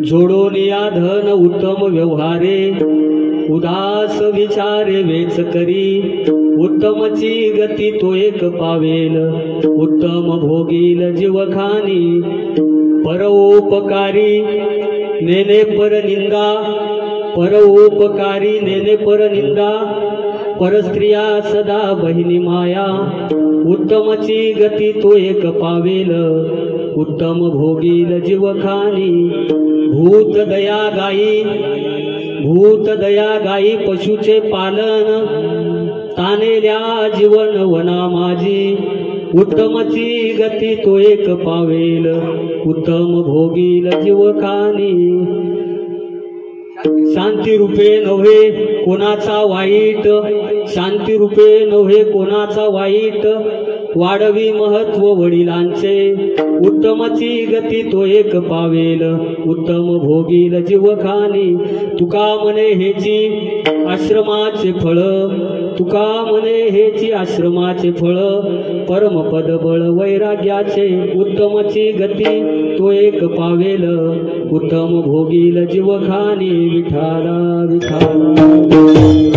जोडोनिया धन उत्तम व्यवहारे उदास विचारे वेच करी उत्तमची गती तो एक पावेल उत्तम भोगील जीवखानी परोपकारी नेने पर निंदा परोपकारी नेने पर निंदा परस्त्रिया सदा बहिणी माया उत्तमची गती तो एक पावेल उत्तम भोगील जीवखानी भूत दया गाई पशुचे पालन तानेल्या जीवन वना माझी उत्तमची गती तो एक पावेल उत्तम भोगील जीवखानी शांती रूपे नव्हे कोणाचा वाईट शांती रूपे नव्हे कोणाचा वाईट वाढवी महत्व वडिलांचे उत्तमची गती तो एक पावेल उत्तम भोगील जीवखानी तुका म्हणे हेची आश्रमाचे फळ तुका म्हणे हेची आश्रमाचे फळ परमपद बळ वैराग्याचे उत्तमची गती तो एक पावेल उत्तम भोगील जीवखानी विठाला विठाला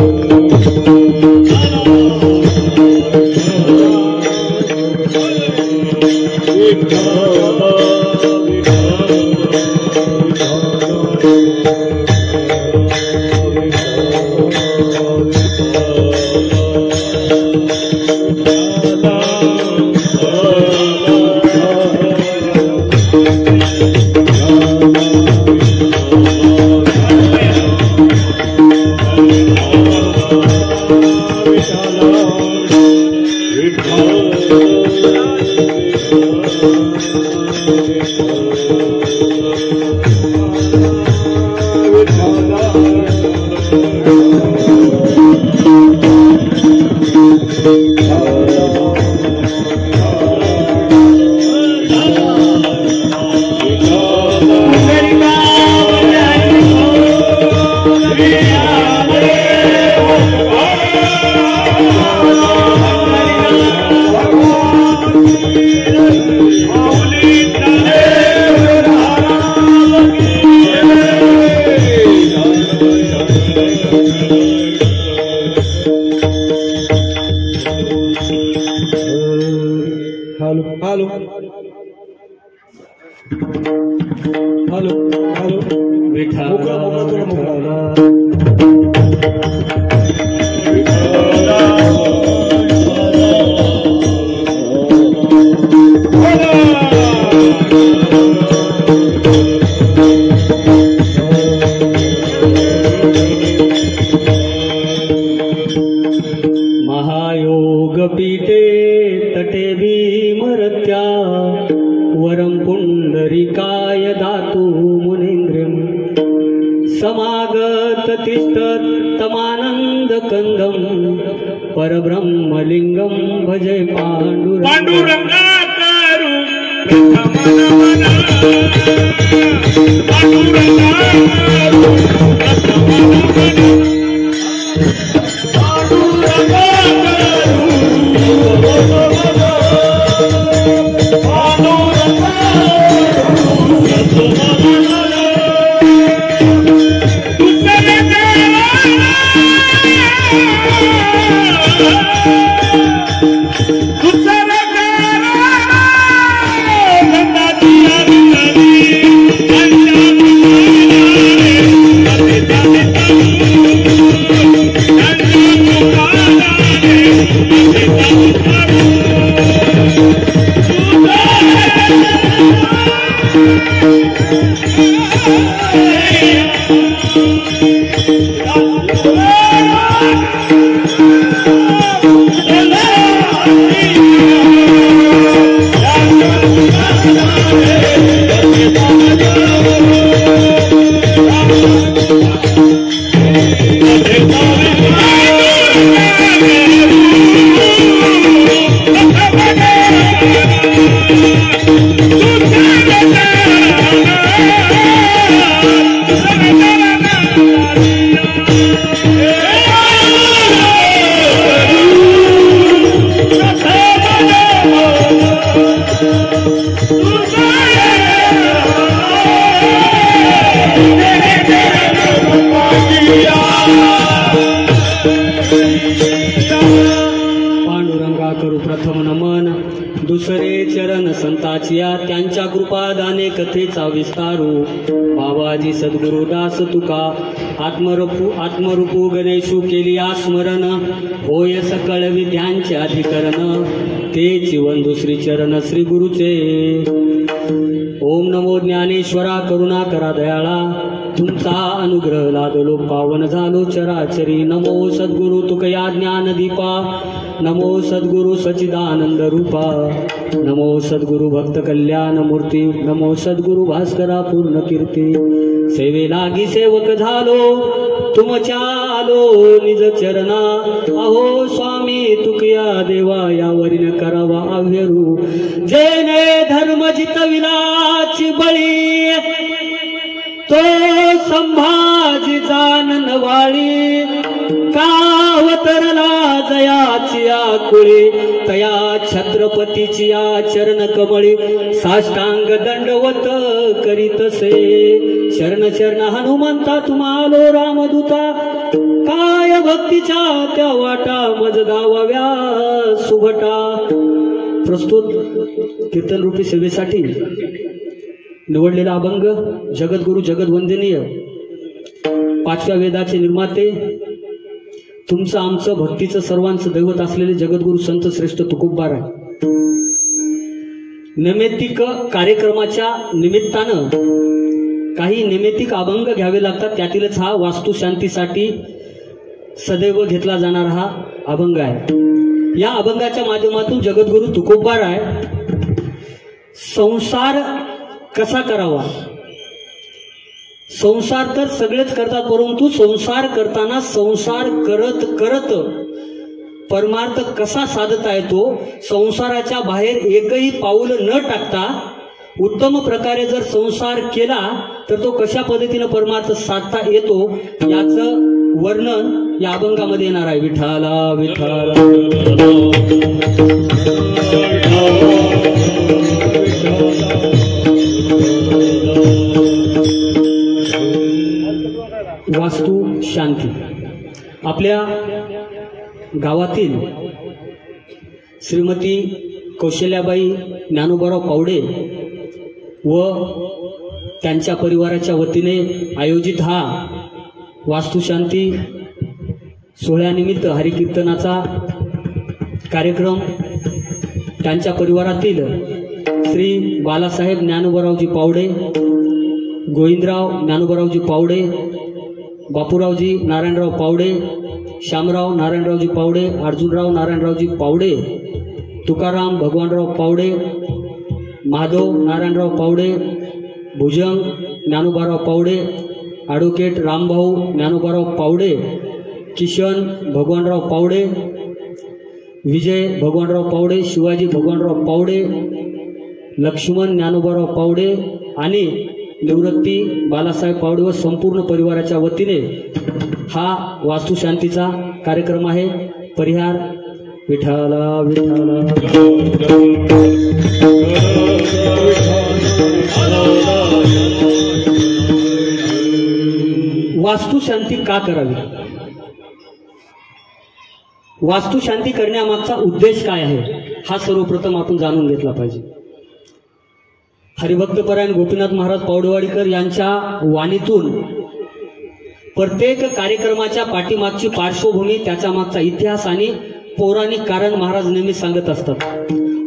चरण संताचिया त्यांच्या कृपादाने कथेचा विस्तारू बाबाजी सद्गुरुदास तुका आत्मरूपू गणेशू केली स्मरण होय सकळ विद्यांचे अधिकरण ते जीवन श्री चरण श्री गुरुचे ओम नमो ज्ञानेश्वरा करुणा करा दयाळा तुमचा अनुग्रह लादलो पावन झालो चराचरी नमो सद्गुरु तुकया ज्ञान दीपा नमो सद्गुरु सच्चिदानंद रूपा नमो सद्गुरु भक्त कल्याण मूर्ती नमो सद्गुरु भास्करा पूर्ण कीर्ती सेवे लागी सेवक झालो तुमच्या आलो निज चरणा अहो स्वामी तुकया देवा यावरील करावा आव्यरू जेने धर्म जितविलाची बळी तो संभाजी जानन वाळी कावतरला जयाची आकुळी तया छत्रपतीची चरण कमळी साष्टांग दंडवत करीतसे शरण शरण हनुमंता तुम्हालो रामदूता काय भक्तीच्या त्या वाटा मज गावाव्या सुभटा प्रस्तुत कीर्तन रूपी सेवेसाठी निवडलेला अभंग जगद्गुरु जगदवंदनीय पाचव्या वेदाचे निर्माते तुमचं आमचं भक्तीचं सर्वांचं दैवत असलेले जगद्गुरु संत श्रेष्ठ तुकोबाराय नैमित्तिक कार्यक्रमाच्या निमित्तानं काही नैमित्तिक अभंग घ्यावे लागतात त्यातीलच हा वास्तुशांतीसाठी सदैव घेतला जाणारा हा अभंग आहे। या अभंगाच्या माध्यमातून जगद्गुरु तुकोबाराय संसार कसा करावा संसार तर सगळेच करतात परंतु संसार करताना संसार करत करत परमार्थ कसा साधता येतो संसाराच्या बाहेर एकही पाऊल न टाकता उत्तम प्रकारे जर संसार केला तर तो कशा पद्धतीने परमार्थ साधता येतो याचं वर्णन या अभंगामध्ये येणार आहे। विठाला विठाला वास्तु शांती आपल्या गावातील श्रीमती कौशल्याबाई ज्ञानोबाराव पावडे व त्यांच्या परिवाराच्या वतीने आयोजित हा वास्तुशांती सोहळ्यानिमित्त हरिकीर्तनाचा कार्यक्रम त्यांच्या परिवारातील श्री बालासाहेब ज्ञानोबारावजी पावडे गोविंदराव ज्ञानोबारावजी पावडे बापूरावजी नारायणराव पावडे श्यामराव नारायणरावजी पावडे अर्जुनराव नारायणरावजी पावडे तुकाराम भगवानराव पावडे माधव नारायणराव पावडे भुजंग ज्ञानोबाराव पावडे ॲडव्होकेट रामभाऊ ज्ञानोबाराव पावडे किशन भगवानराव पावडे विजय भगवानराव पावडे शिवाजी भगवानराव पावडे लक्ष्मण ज्ञानोबाराव पावडे आणि निवृत्ती बालासाहेब पावडे व संपूर्ण परिवाराच्या वतीने हा वास्तुशांतीचा कार्यक्रम आहे। परिहार विठाला विठाला वास्तुशांती का करावी वास्तुशांती करण्यामागचा उद्देश काय आहे हा सर्वप्रथम आपण जाणून घेतला पाहिजे। हरिभक्तपरायण गोपीनाथ महाराज पावडेवाडीकर यांच्या वाणीतून प्रत्येक कार्यक्रमाच्या पाठीमागची पार्श्वभूमी त्याच्या मागचा इतिहास आणि पौराणिक कारण महाराज नेहमी सांगत असतात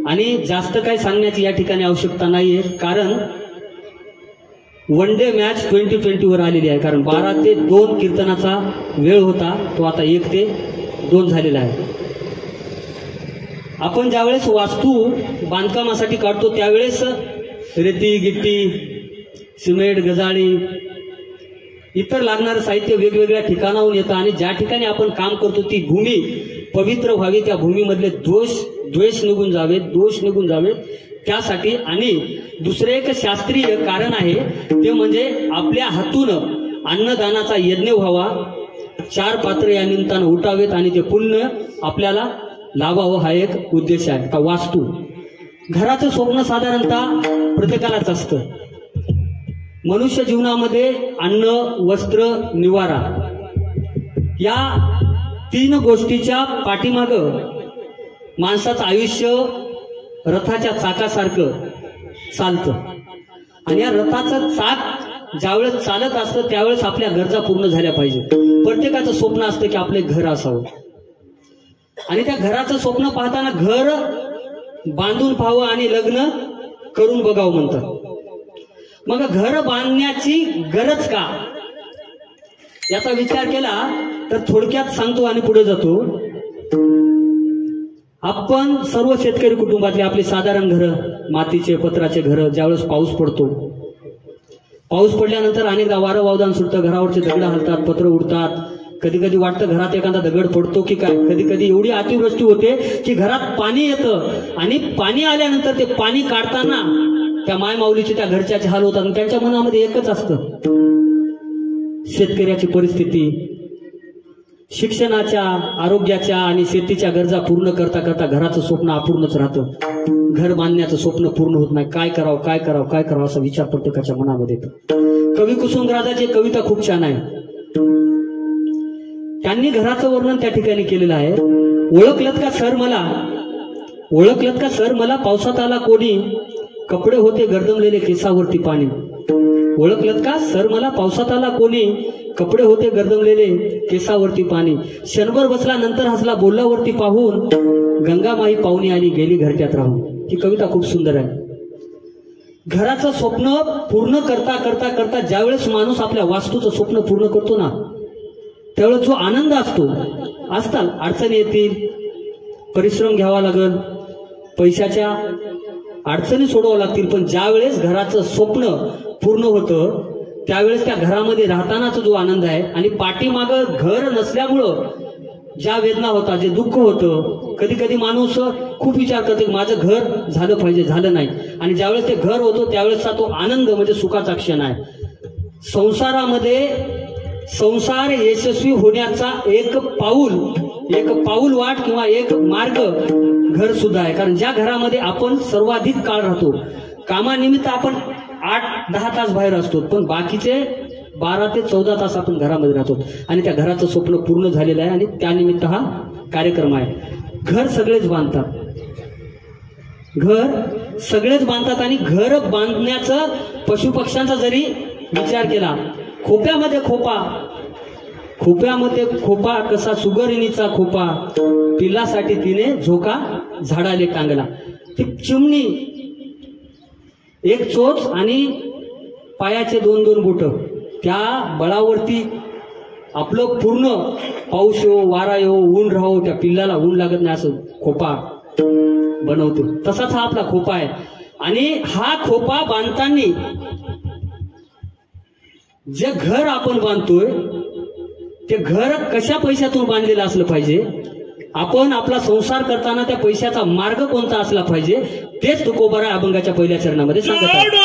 आणि जास्त काही सांगण्याची या ठिकाणी आवश्यकता नाहीये कारण वन डे मॅच 2020 वर आलेली आहे। कारण 12 ते 2 कीर्तनाचा वेळ होता तो आता 1 ते 2 झालेला आहे। आपण ज्यावेळेस वास्तू बांधकामासाठी काढतो त्यावेळेस रेती गिट्टी सिमेंट गजाळी इतर लागणारं साहित्य वेगवेगळ्या ठिकाणाहून येतं आणि ज्या ठिकाणी आपण काम करतो ती भूमी पवित्र व्हावी त्या भूमीमधले द्वेष निघून जावे त्यासाठी आणि दुसरे एक शास्त्रीय कारण आहे ते म्हणजे आपल्या हातून अन्नदानाचा यज्ञ व्हावा 4 पात्र या निमित्तानं उठावेत आणि ते पुण्य आपल्याला लाभावं हा एक उद्देश आहे। का वास्तू घराचं स्वप्न साधारणतः प्रत्येकालाच असतं। मनुष्य जीवनामध्ये अन्न वस्त्र निवारा या 3 गोष्टीच्या पाठीमागं माणसाचं आयुष्य रथाच्या चाकासारखं चालतं आणि या रथाचं चाक ज्यावेळेस चालत असतं त्यावेळेस आपल्या गरजा पूर्ण झाल्या पाहिजे. प्रत्येकाचं स्वप्न असतं की आपले घर असावं आणि त्या घराचं स्वप्न पाहताना घर बांधून पाहावं आणि लग्न करून बघावं म्हणतात. मग घर बांधण्याची गरज का याचा विचार केला तर थोडक्यात सांगतो आणि पुढे जातो. आपण सर्व शेतकरी कुटुंबातले आपली साधारण घरं, मातीचे पत्राचे घरं, ज्यावेळेस पाऊस पडतो, पाऊस पडल्यानंतर अनेकदा वारं वावदान सुटतं, घरावरचे दगड हलतात, पत्र उडतात, कधी कधी वाटतं घरात एखादा दगड पडतो की काय. कधी कधी एवढी अतिवृष्टी होते की घरात पाणी येतं आणि पाणी आल्यानंतर ते पाणी काढताना त्या मायमाऊलीचे त्या घरच्याचे हाल होतात. त्यांच्या मनामध्ये एकच असतं, शेतकऱ्याची परिस्थिती, शिक्षणाच्या, आरोग्याच्या आणि शेतीच्या गरजा पूर्ण करता करता घराचं स्वप्न अपूर्णच राहतं. घर बांधण्याचं स्वप्न पूर्ण होत नाही. काय करावं काय करावं काय करावं असा विचार प्रत्येकाच्या मनामध्ये येतो. कवी कुसुमग्राजाची कविता खूप छान आहे. त्यांनी घराचं वर्णन त्या ठिकाणी केलेलं आहे. ओळखलत का सर मला, ओळखलत का सर मला, पावसात आला कोणी, कपडे होते गर्दमलेले केसावरती पाणी. ओळखलत का सर मला, पावसात आला कोणी, कपडे होते गर्दमलेले केसावरती पाणी. क्षणभर बसला नंतर हसला, बोलल्यावरती पाहून गंगामाई पाहुणी आली, गेली घरट्यात राहून. ही कविता खूप सुंदर आहे. घराचं स्वप्न पूर्ण करता करता करता ज्यावेळेस माणूस आपल्या वास्तूचं स्वप्न पूर्ण करतो ना, त्यावेळेस जो आनंद असतो, असतात अडचणी येतील, परिश्रम घ्यावा लागेल, पैशाच्या अडचणी सोडवावं लागतील, पण ज्यावेळेस घराचं स्वप्न पूर्ण होतं त्यावेळेस त्या घरामध्ये राहतानाचा जो आनंद आहे आणि पाठीमागं घर नसल्यामुळं ज्या वेदना होतात, जे दुःख होतं, कधी कधी माणूस खूप विचार करतो माझं घर झालं पाहिजे, झालं नाही, आणि ज्यावेळेस ते घर होतं त्यावेळेसचा तो आनंद म्हणजे सुखाचा क्षण आहे. संसारामध्ये संसार यशस्वी होण्याचा एक पाऊल वाट किंवा एक मार्ग घर सुद्धा आहे. कारण ज्या घरामध्ये आपण सर्वाधिक काळ राहतो, कामानिमित्त आपण 8-10 तास बाहेर असतो, पण बाकीचे 12 ते 14 तास आपण घरामध्ये राहतो आणि त्या घराचं स्वप्न पूर्ण झालेलं आहे आणि त्यानिमित्त हा कार्यक्रम आहे. घर सगळेच बांधतात, घर सगळेच बांधतात आणि घर बांधण्याचं पशुपक्ष्यांचा जरी विचार केला, खोप्यामध्ये खोपा कसा सुगरिणीचा खोपा, पिल्लासाठी तिने झोका झाडाले टांगला. ती चिमणी, एक चोच आणि पायाचे 2-2 बोट, त्या बळावरती आपलं पूर्ण पाऊस येऊ, वारा येऊ, ऊन राहो, त्या पिल्लाला ऊन लागत नाही असं खोपा बनवतो. तसाच हा आपला खोपा आहे. आणि हा खोपा बांधताना जे घर आपण बांधतोय ते घर कशा पैशातून बांधलेलं असलं पाहिजे, आपण आपला संसार करताना त्या पैशाचा मार्ग कोणता असला पाहिजे, तेच तुकोबारा अभंगाच्या पहिल्या चरणामध्ये सांगत आहे.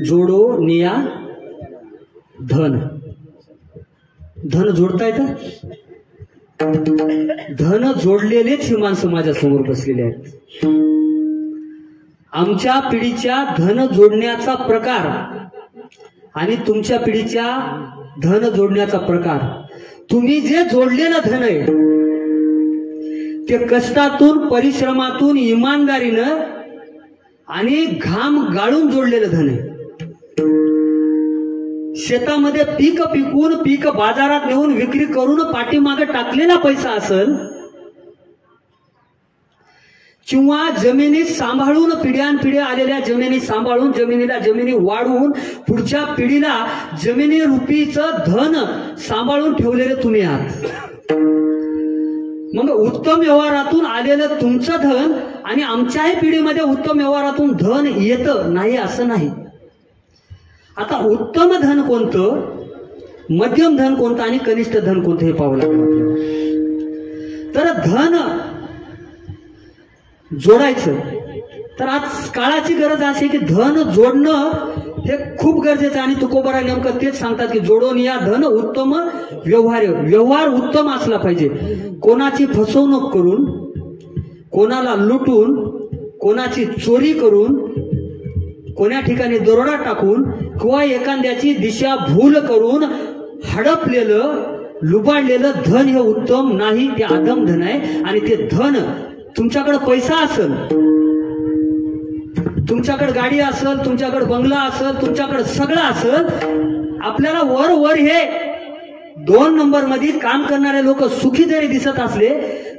जोडोनिया धन, धन जोडता येतं. धन जोडलेलेच ही माणसं माझ्यासमोर बसलेले आहेत. आमच्या पिढीच्या धन जोडण्याचा प्रकार आणि तुमच्या पिढीच्या धन जोडण्याचा प्रकार, तुम्ही जे जोडलेलं धन आहे ते कष्टातून, परिश्रमातून, इमानदारीनं आणि घाम गाळून जोडलेलं धन आहे. शेतामध्ये पीक पिकवून, पीक बाजारात नेऊन विक्री करून पाठीमागे टाकलेला पैसा असेल, किंवा जमिनीत सांभाळून, पिढ्यानपिढ्या आलेल्या जमिनी सांभाळून, जमिनी वाढवून पुढच्या पिढीला जमिनी रूपीचं धन सांभाळून ठेवलेले तुम्ही आहात. मग उत्तम व्यवहारातून आलेलं तुमचं धन आणि आमच्याही पिढीमध्ये उत्तम व्यवहारातून धन येतं नाही असं नाही. आता उत्तम धन कोणतं, मध्यम धन कोणतं आणि कनिष्ठ धन कोणतं हे पाहावं लागलं. तर धन जोडायचं तर आज काळाची गरज अशी की धन जोडणं हे खूप गरजेचं आहे. आणि तुकोबरा नेमकं तेच सांगतात की जोडून या धन उत्तम व्यवहार उत्तम असला पाहिजे. कोणाची फसवणूक करून, कोणाला लुटून, कोणाची चोरी करून, कोण्या ठिकाणी दरोडा टाकून किंवा एखाद्याची दिशा भूल करून हडपलेलं, लुबाडलेलं धन हे उत्तम नाही, ते अधम धन आहे. आणि ते धन, तुमच्याकडे पैसा असेल, तुमच्याकडे गाडी असेल, तुमच्याकडे बंगला असेल, तुमच्याकडे सगळं असेल, आपल्याला वर हे 2 नंबर मध्ये काम करणारे लोक सुखी जरी दिसत असले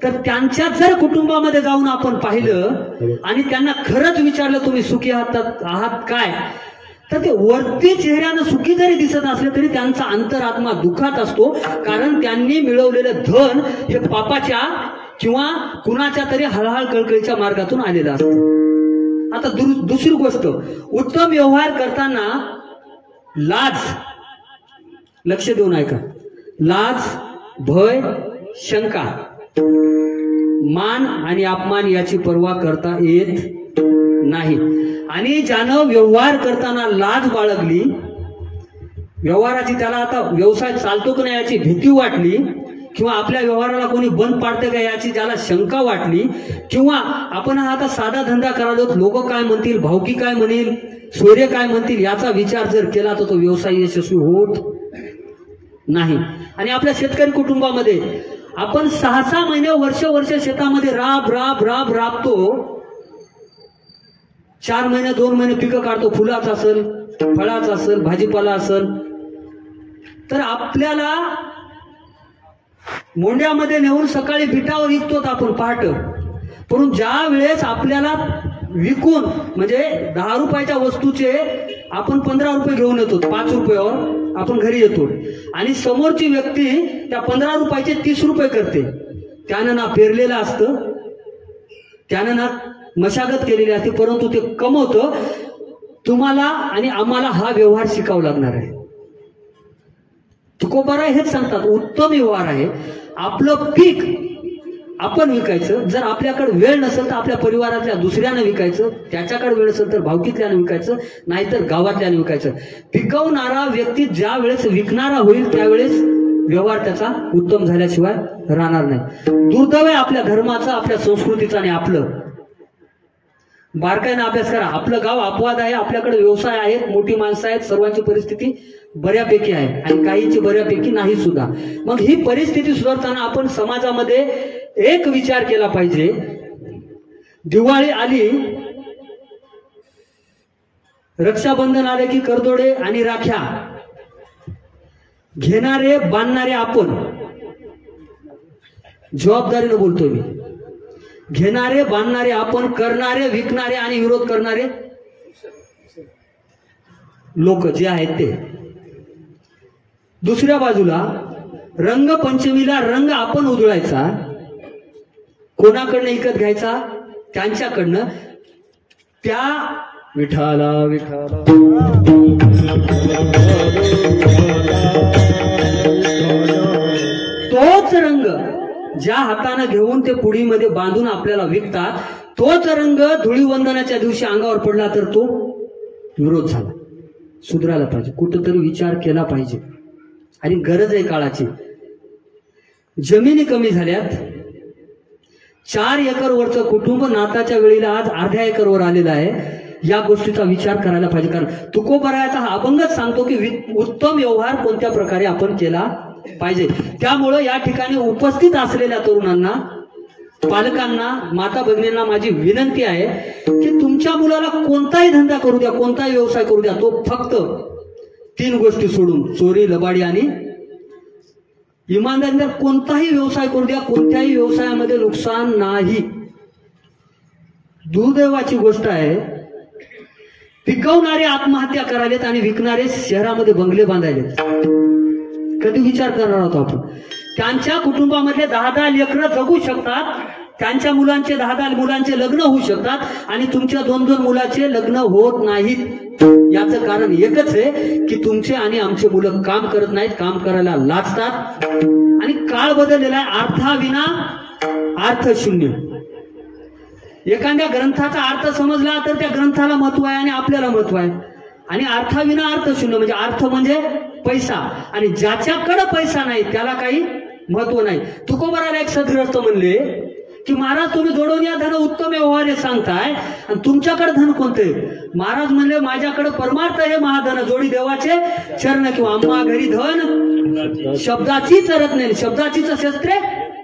तर त्यांच्या जर कुटुंबामध्ये जाऊन आपण पाहिलं आणि त्यांना खरंच विचारलं तुम्ही सुखी आहात काय, तर ते वरती चेहऱ्यानं सुखी जरी दिसत असले तरी त्यांचा अंतरात्मा दुःखात असतो. कारण त्यांनी मिळवलेलं धन हे पापाच्या किंवा कुणाच्या तरी हळहळ कळकळीच्या मार्गातून आलेलं असतं. आता दुसरी गोष्ट, उत्तम व्यवहार करताना लाज, लक्ष देऊन ऐका, लाज, भय, शंका, मान आणि अपमान याची पर्वा करता येत नाही. आणि ज्यानं व्यवहार करताना लाज बाळगली, व्यवहाराची, त्याला आता व्यवसाय चालतो की नाही याची भीती वाटली, किंवा आपल्या व्यवहाराला कोणी बंद पाडते का याची ज्याला शंका वाटली, किंवा आपण हा आता साधा धंदा करालो, लोक काय म्हणतील, भावकी काय म्हणेल, सूर्य काय म्हणतील याचा विचार जर केला तर तो व्यवसाय यशस्वी होत नाही. आणि आपल्या शेतकरी कुटुंबामध्ये आपण 6-6 महिने, वर्ष शेतामध्ये राबतो, 4 महिने 2 महिने पिकं काढतो, फुलाचं असेल, फळाचं असेल, भाजीपाला असेल, तर आपल्याला मोंड्यामध्ये नेऊन सकाळी बिटावर विकतो आपण पहाट. परंतु ज्या वेळेस आपल्याला विकून, म्हणजे 10 रुपयाच्या वस्तूचे आपण 15 रुपये घेऊन येतो, 5 रुपयावर आपण घरी येतो, आणि समोरची व्यक्ती त्या 15 रुपयाचे 30 रुपये करते. त्यानं ना पेरलेलं असतं, त्यानं ना मशागत केलेली असते, परंतु ते कमवतं. तुम्हाला आणि आम्हाला हा व्यवहार शिकावा लागणार आहे. तुकोबारा हेच सांगतात, उत्तम व्यवहार आहे आपलं पीक आपण विकायचं. जर आपल्याकडे वेळ नसेल तर आपल्या परिवारातल्या दुसऱ्यानं विकायचं, त्याच्याकडे वेळ असेल तर भावकीतल्यानं विकायचं, नाहीतर गावातल्यानं विकायचं. पिकवणारा व्यक्ती ज्या वेळेस विकणारा होईल त्यावेळेस व्यवहार त्याचा उत्तम झाल्याशिवाय राहणार नाही. दुर्दैव आहे आपल्या धर्माचा, आपल्या संस्कृतीचा. आणि आपलं बारकाईनं अभ्यास करा. आपलं गाव अपवाद आहे, आपल्याकडे व्यवसाय आहेत, मोठी माणसं आहेत, सर्वांची परिस्थिती बऱ्यापैकी आहे आणि काहींची बऱ्यापैकी नाही सुद्धा. मग ही परिस्थिती सुधारताना आपण समाजामध्ये एक विचार केला पाहिजे. दिवाळी आली, रक्षाबंधन आले की करदोडे आणि राख्या घेणारे, बांधणारे आपण, जबाबदारीनं बोलतोय मी, घेणारे, बांधणारे आपण, करणारे, विकणारे आणि विरोध करणारे लोक जे आहेत ते. दुसऱ्या बाजूला रंगपंचमीला रंग आपण उधळायचा, कोणाकडनं विकत घ्यायचा, त्यांच्याकडनं. त्या विठाला विठाला तोच रंग ज्या हाताने घेऊन ते पुडीमध्ये बांधून आपल्याला विकतात, तोच रंग धुळीवंदनाच्या दिवशी अंगावर पडला तर तो विरोध झाला. सुधारायला पाहिजे, कुठंतरी विचार केला पाहिजे. आणि गरज आहे काळाची. जमिनी कमी झाल्यात, 4 एकरवरचं कुटुंब नाताच्या वेळेला आज अर्ध्या एकरवर आलेलं आहे. या गोष्टीचा विचार करायला पाहिजे. कारण तुकोबरायाचा हा अभंगच सांगतो की उत्तम व्यवहार कोणत्या प्रकारे आपण केला पाहिजे. त्यामुळं या ठिकाणी उपस्थित असलेल्या तरुणांना, पालकांना, माता भगिनींना माझी विनंती आहे की तुमच्या मुलाला कोणताही धंदा करू द्या, कोणताही व्यवसाय करू द्या, तो फक्त 3 गोष्टी सोडून, चोरी, लबाडी आणि इमानदारीने कोणताही व्यवसाय करू द्या, कोणत्याही व्यवसायामध्ये नुकसान नाही. दुर्दैवाची गोष्ट आहे, पिकवणारे आत्महत्या करायलेत आणि विकणारे शहरामध्ये बंगले बांधायलेत. कधी विचार करणार आहोत आपण? त्यांच्या कुटुंबामधले 10-10 लेकरं जगू शकतात, त्यांच्या मुलांचे 10-10 मुलांचे लग्न होऊ शकतात आणि तुमच्या 2-2 मुलाचे लग्न होत नाहीत. याचं कारण एकच आहे की तुमचे आणि आमचे मुलं काम करत नाहीत, काम करायला लाजतात. आणि काळ बदललेला आहे, अर्थाविना अर्थशून्य. एखाद्या ग्रंथाचा अर्थ समजला तर त्या ग्रंथाला महत्व आहे आणि आपल्याला महत्व आहे. आणि अर्थाविना अर्थशून्य म्हणजे अर्थ म्हणजे पैसा, आणि ज्याच्याकडे पैसा नाही त्याला काही महत्व नाही. तुकोबाराला एक सद्ग्रस्त म्हणले की महाराज तुम्ही जोडून या धन उत्तम व्यवहार सांगताय आणि तुमच्याकडे धन कोणते? महाराज म्हणले माझ्याकडे परमार्थ हे महाधन, जोडी देवाचे चरण, किंवा आम्हा घरी धन शब्दाची चरत नाही, शब्दाचीच शस्त्रे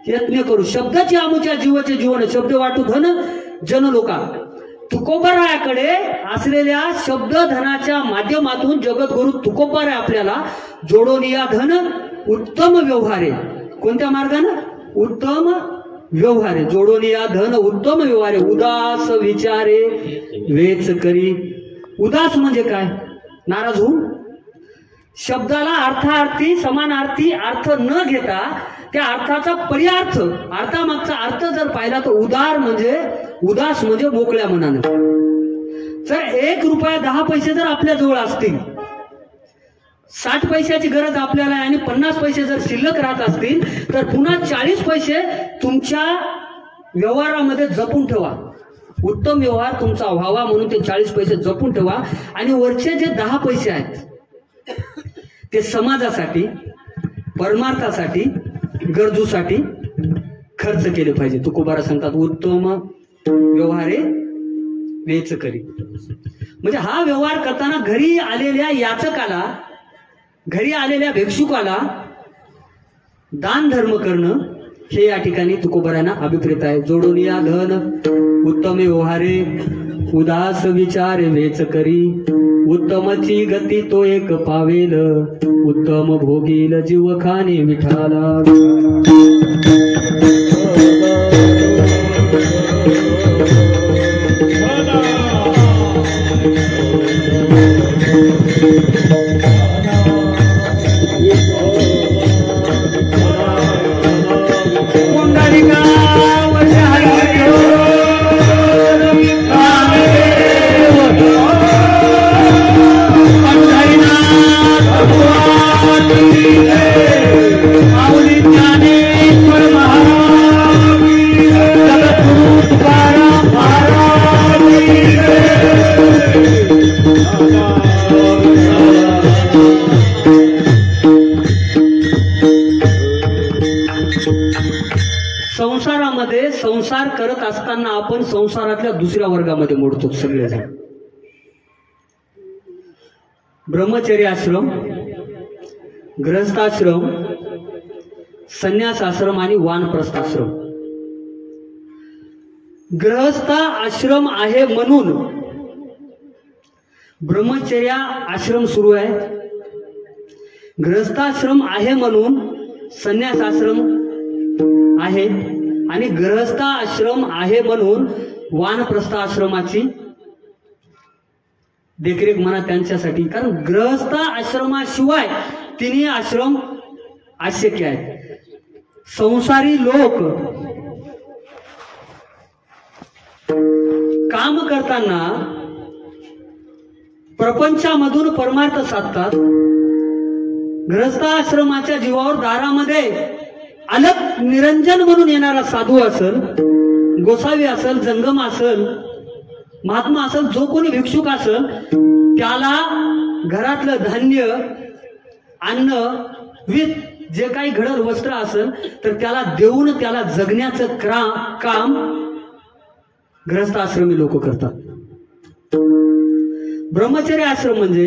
यत्न करू, शब्दाची आमुच्या जीवाचे जीवन, शब्द वाटू धन जन लोका. तुकोबारायाकडे असलेल्या शब्दधनाच्या माध्यमातून जगद्गुरु तुकोबाराय आपल्याला जोडून या धन उत्तम व्यवहारे, कोणत्या मार्गाने? उत्तम व्यवहारे, जोडून या धन उत्तम व्यवहारे, उदास विचारे वेच करी. उदास म्हणजे काय? नाराज होऊन शब्दाला अर्थार्थी समानार्थी अर्थ न घेता त्या अर्थाचा पर्यार्थ, अर्थामागचा अर्थ जर पाहिला तर उदार म्हणजे, उदास म्हणजे मोकळ्या मनानं. जर 1 रुपया 10 पैसे जर आपल्या जवळ असतील, 60 पैशाची गरज आपल्याला आहे आणि 50 पैसे जर शिल्लक राहत असतील तर पुन्हा 40 पैसे तुमच्या व्यवहारामध्ये जपून ठेवा. उत्तम व्यवहार तुमचा व्हावा म्हणून ते 40 पैसे जपून ठेवा. आणि वरचे जे 10 पैसे आहेत ते समाजासाठी, परमार्थासाठी, गरजूसाठी खर्च केले पाहिजे. तुकोबारा सांगतात उत्तम व्यवहारे वेच करी. म्हणजे हा व्यवहार करताना घरी आलेल्या याचकाला, घरी आलेल्या भिक्षुकाला दान धर्म करणं हे या ठिकाणी तुकोबारांना अभिप्रेत आहे. जोडून या धन उत्तम व्यवहारे, उदास विचार वेच करी, उत्तमची गती तो एक पावेल, उत्तम भोगील जीव खाणे विठाला. संसारामध्ये संसार करत असताना आपण संसारातल्या दुसऱ्या वर्गामध्ये मोडतो सगळेजण. ब्रह्मचर्य आश्रम, गृहस्थाश्रम, संन्यास आश्रम आणि वानप्रस्थ आश्रम. गृहस्थ आश्रम आहे म्हणून ब्रह्मचर्य आश्रम सुरू आहे, गृहस्थाश्रम आहे म्हणून संन्यास आश्रम आहे, आणि गृहस्थ आश्रम आहे म्हणून वानप्रस्थ आश्रमाची देखरेख म्हणा त्यांच्यासाठी. कारण गृहस्थ आश्रमाशिवाय तिन्ही आश्रम अशक्य आहेत. संसारी लोक काम करताना प्रपंचामधून परमार्थ साधतात. गृहस्थ आश्रमाच्या जीवावर दारामध्ये अलग निरंजन म्हणून येणारा साधू असेल, गोसावी असेल, जंगम असेल, महात्मा असेल, जो कोणी भिक्षुक असेल त्याला घरातलं धान्य, अन्न विथ जे काही घडल वस्त्र असेल तर त्याला देऊन त्याला जगण्याचं काम गृहस्थ आश्रमी लोक करतात। ब्रह्मचर्य आश्रम म्हणजे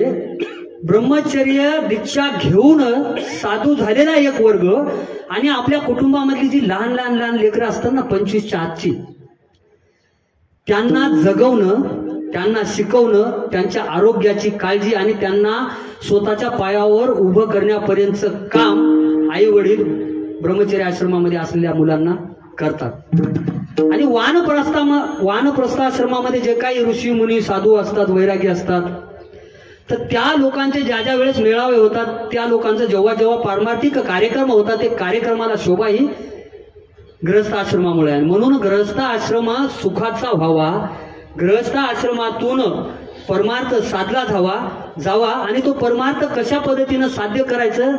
ब्रह्मचर्य दीक्षा घेऊन साधू झालेला एक वर्ग आणि आपल्या कुटुंबामधली जी लहान लहान लहान लेकरं असतात ना 25च्या आतची, त्यांना जगवणं, त्यांना शिकवणं, त्यांच्या आरोग्याची काळजी आणि त्यांना स्वतःच्या पायावर उभं करण्यापर्यंतचं काम आई वडील ब्रह्मचर्य आश्रमामध्ये असलेल्या मुलांना करतात। आणि वानप्रस्थ आश्रमामध्ये जे काही ऋषी मुनी साधू असतात, वैरागी असतात, तर त्या लोकांचे ज्या ज्या वेळेस मेळावे होतात, त्या लोकांचा जेव्हा जेव्हा पारमार्थिक कार्यक्रम होतात, ते कार्यक्रमाला शोभा ही गृहस्थ आश्रमामुळे आहे। म्हणून गृहस्थ आश्रम सुखाचा व्हावा, गृहस्थ आश्रमातून परमार्थ साधला जावा आणि तो परमार्थ कशा पद्धतीनं साध्य करायचं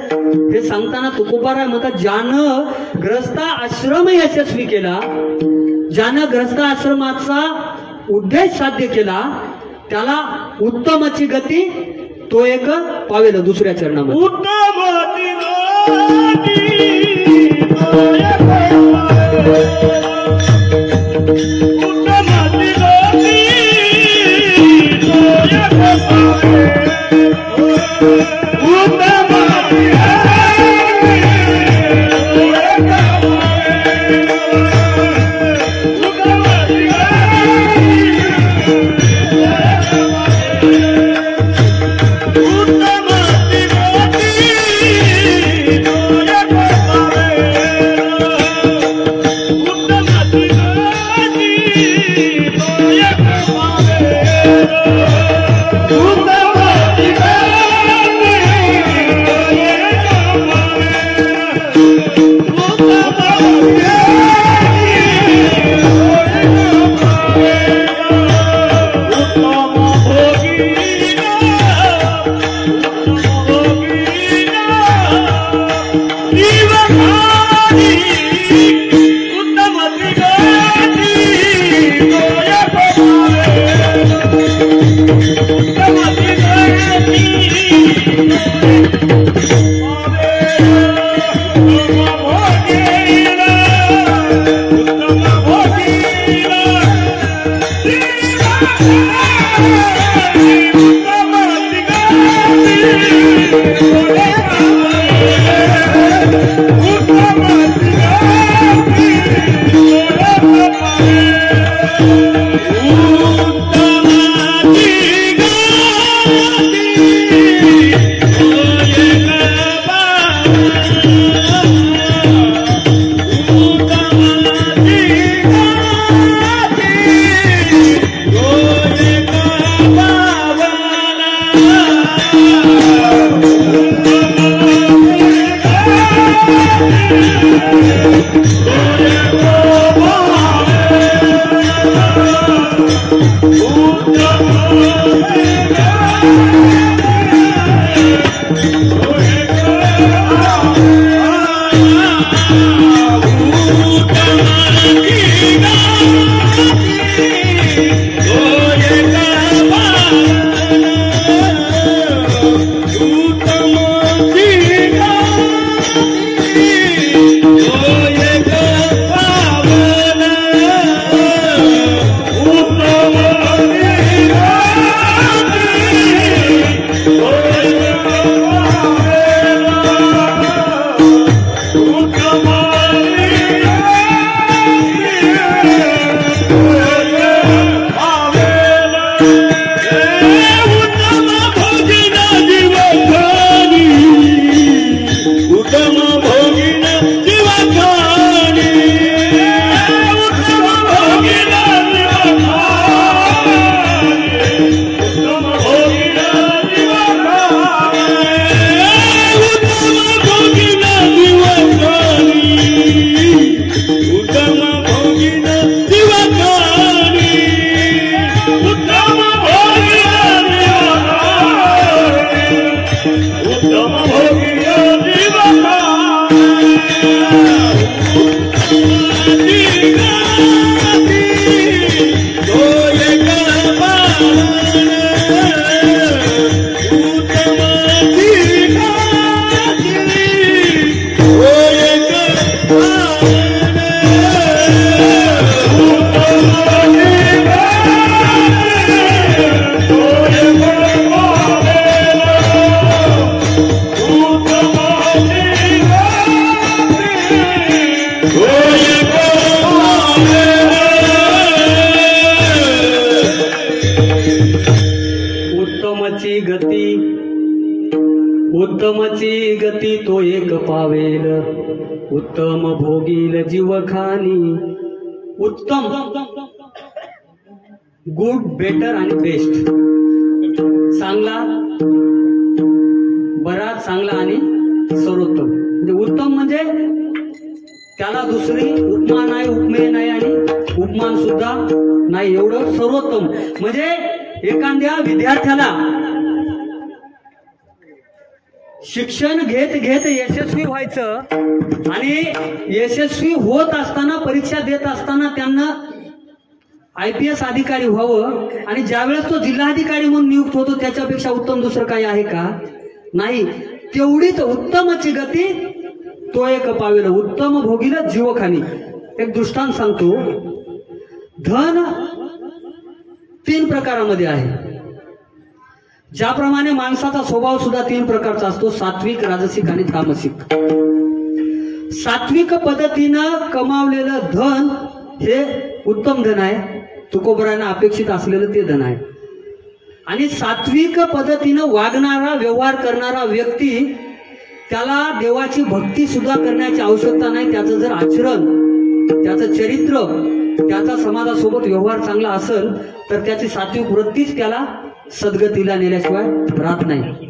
हे सांगताना तुकोबाराय म्हणतात, ज्यानं गृहस्थ आश्रम यशस्वी केला, ज्यानं गृहस्थ आश्रमाचा उद्देश साध्य केला, त्याला उत्तमची गती तो एक पावेल दुसऱ्या चरणामध्ये। उत्तमची गती तो एक पावेल, उत्तम भोगील जीवखानी. उत्तम, गुड, बेटर आणि बेस्ट. चांगला, बरा, चांगला आणि सर्वोत्तम. म्हणजे उत्तम म्हणजे त्याला दुसरी उपमा नाही, उपमेय नाही आणि उपमान सुद्धा नाही, एवढं सर्वोत्तम. म्हणजे एखाद्या विद्यार्थ्याला शिक्षण घेत घेत यशस्वी व्हायचं आणि यशस्वी होत असताना, परीक्षा देत असताना त्यांना IPS अधिकारी व्हावं, आणि ज्यावेळेस तो जिल्हाधिकारी म्हणून नियुक्त होतो त्याच्यापेक्षा उत्तम दुसरं काही आहे का? नाही. तेवढीच उत्तमची गती तो एक पावेल, उत्तम भोगील जीवखानी. एक दृष्टांत सांगतो. धन 3 प्रकारामध्ये आहे. ज्याप्रमाणे माणसाचा स्वभाव सुद्धा 3 प्रकारचा असतो, सात्विक, राजसिक आणि तामसिक. सात्विक पद्धतीनं कमावलेलं धन हे उत्तम धन आहे, तुकोबरांना अपेक्षित असलेलं ते धन आहे. आणि सात्विक पद्धतीनं वागणारा, व्यवहार करणारा व्यक्ती, त्याला देवाची भक्ती सुद्धा करण्याची आवश्यकता नाही. त्याचं जर आचरण, त्याचं चरित्र, त्याचा समाजासोबत व्यवहार चांगला असेल तर त्याची सात्विक वृत्तीच त्याला सद्गतीला नेल्याशिवाय राहत नाही.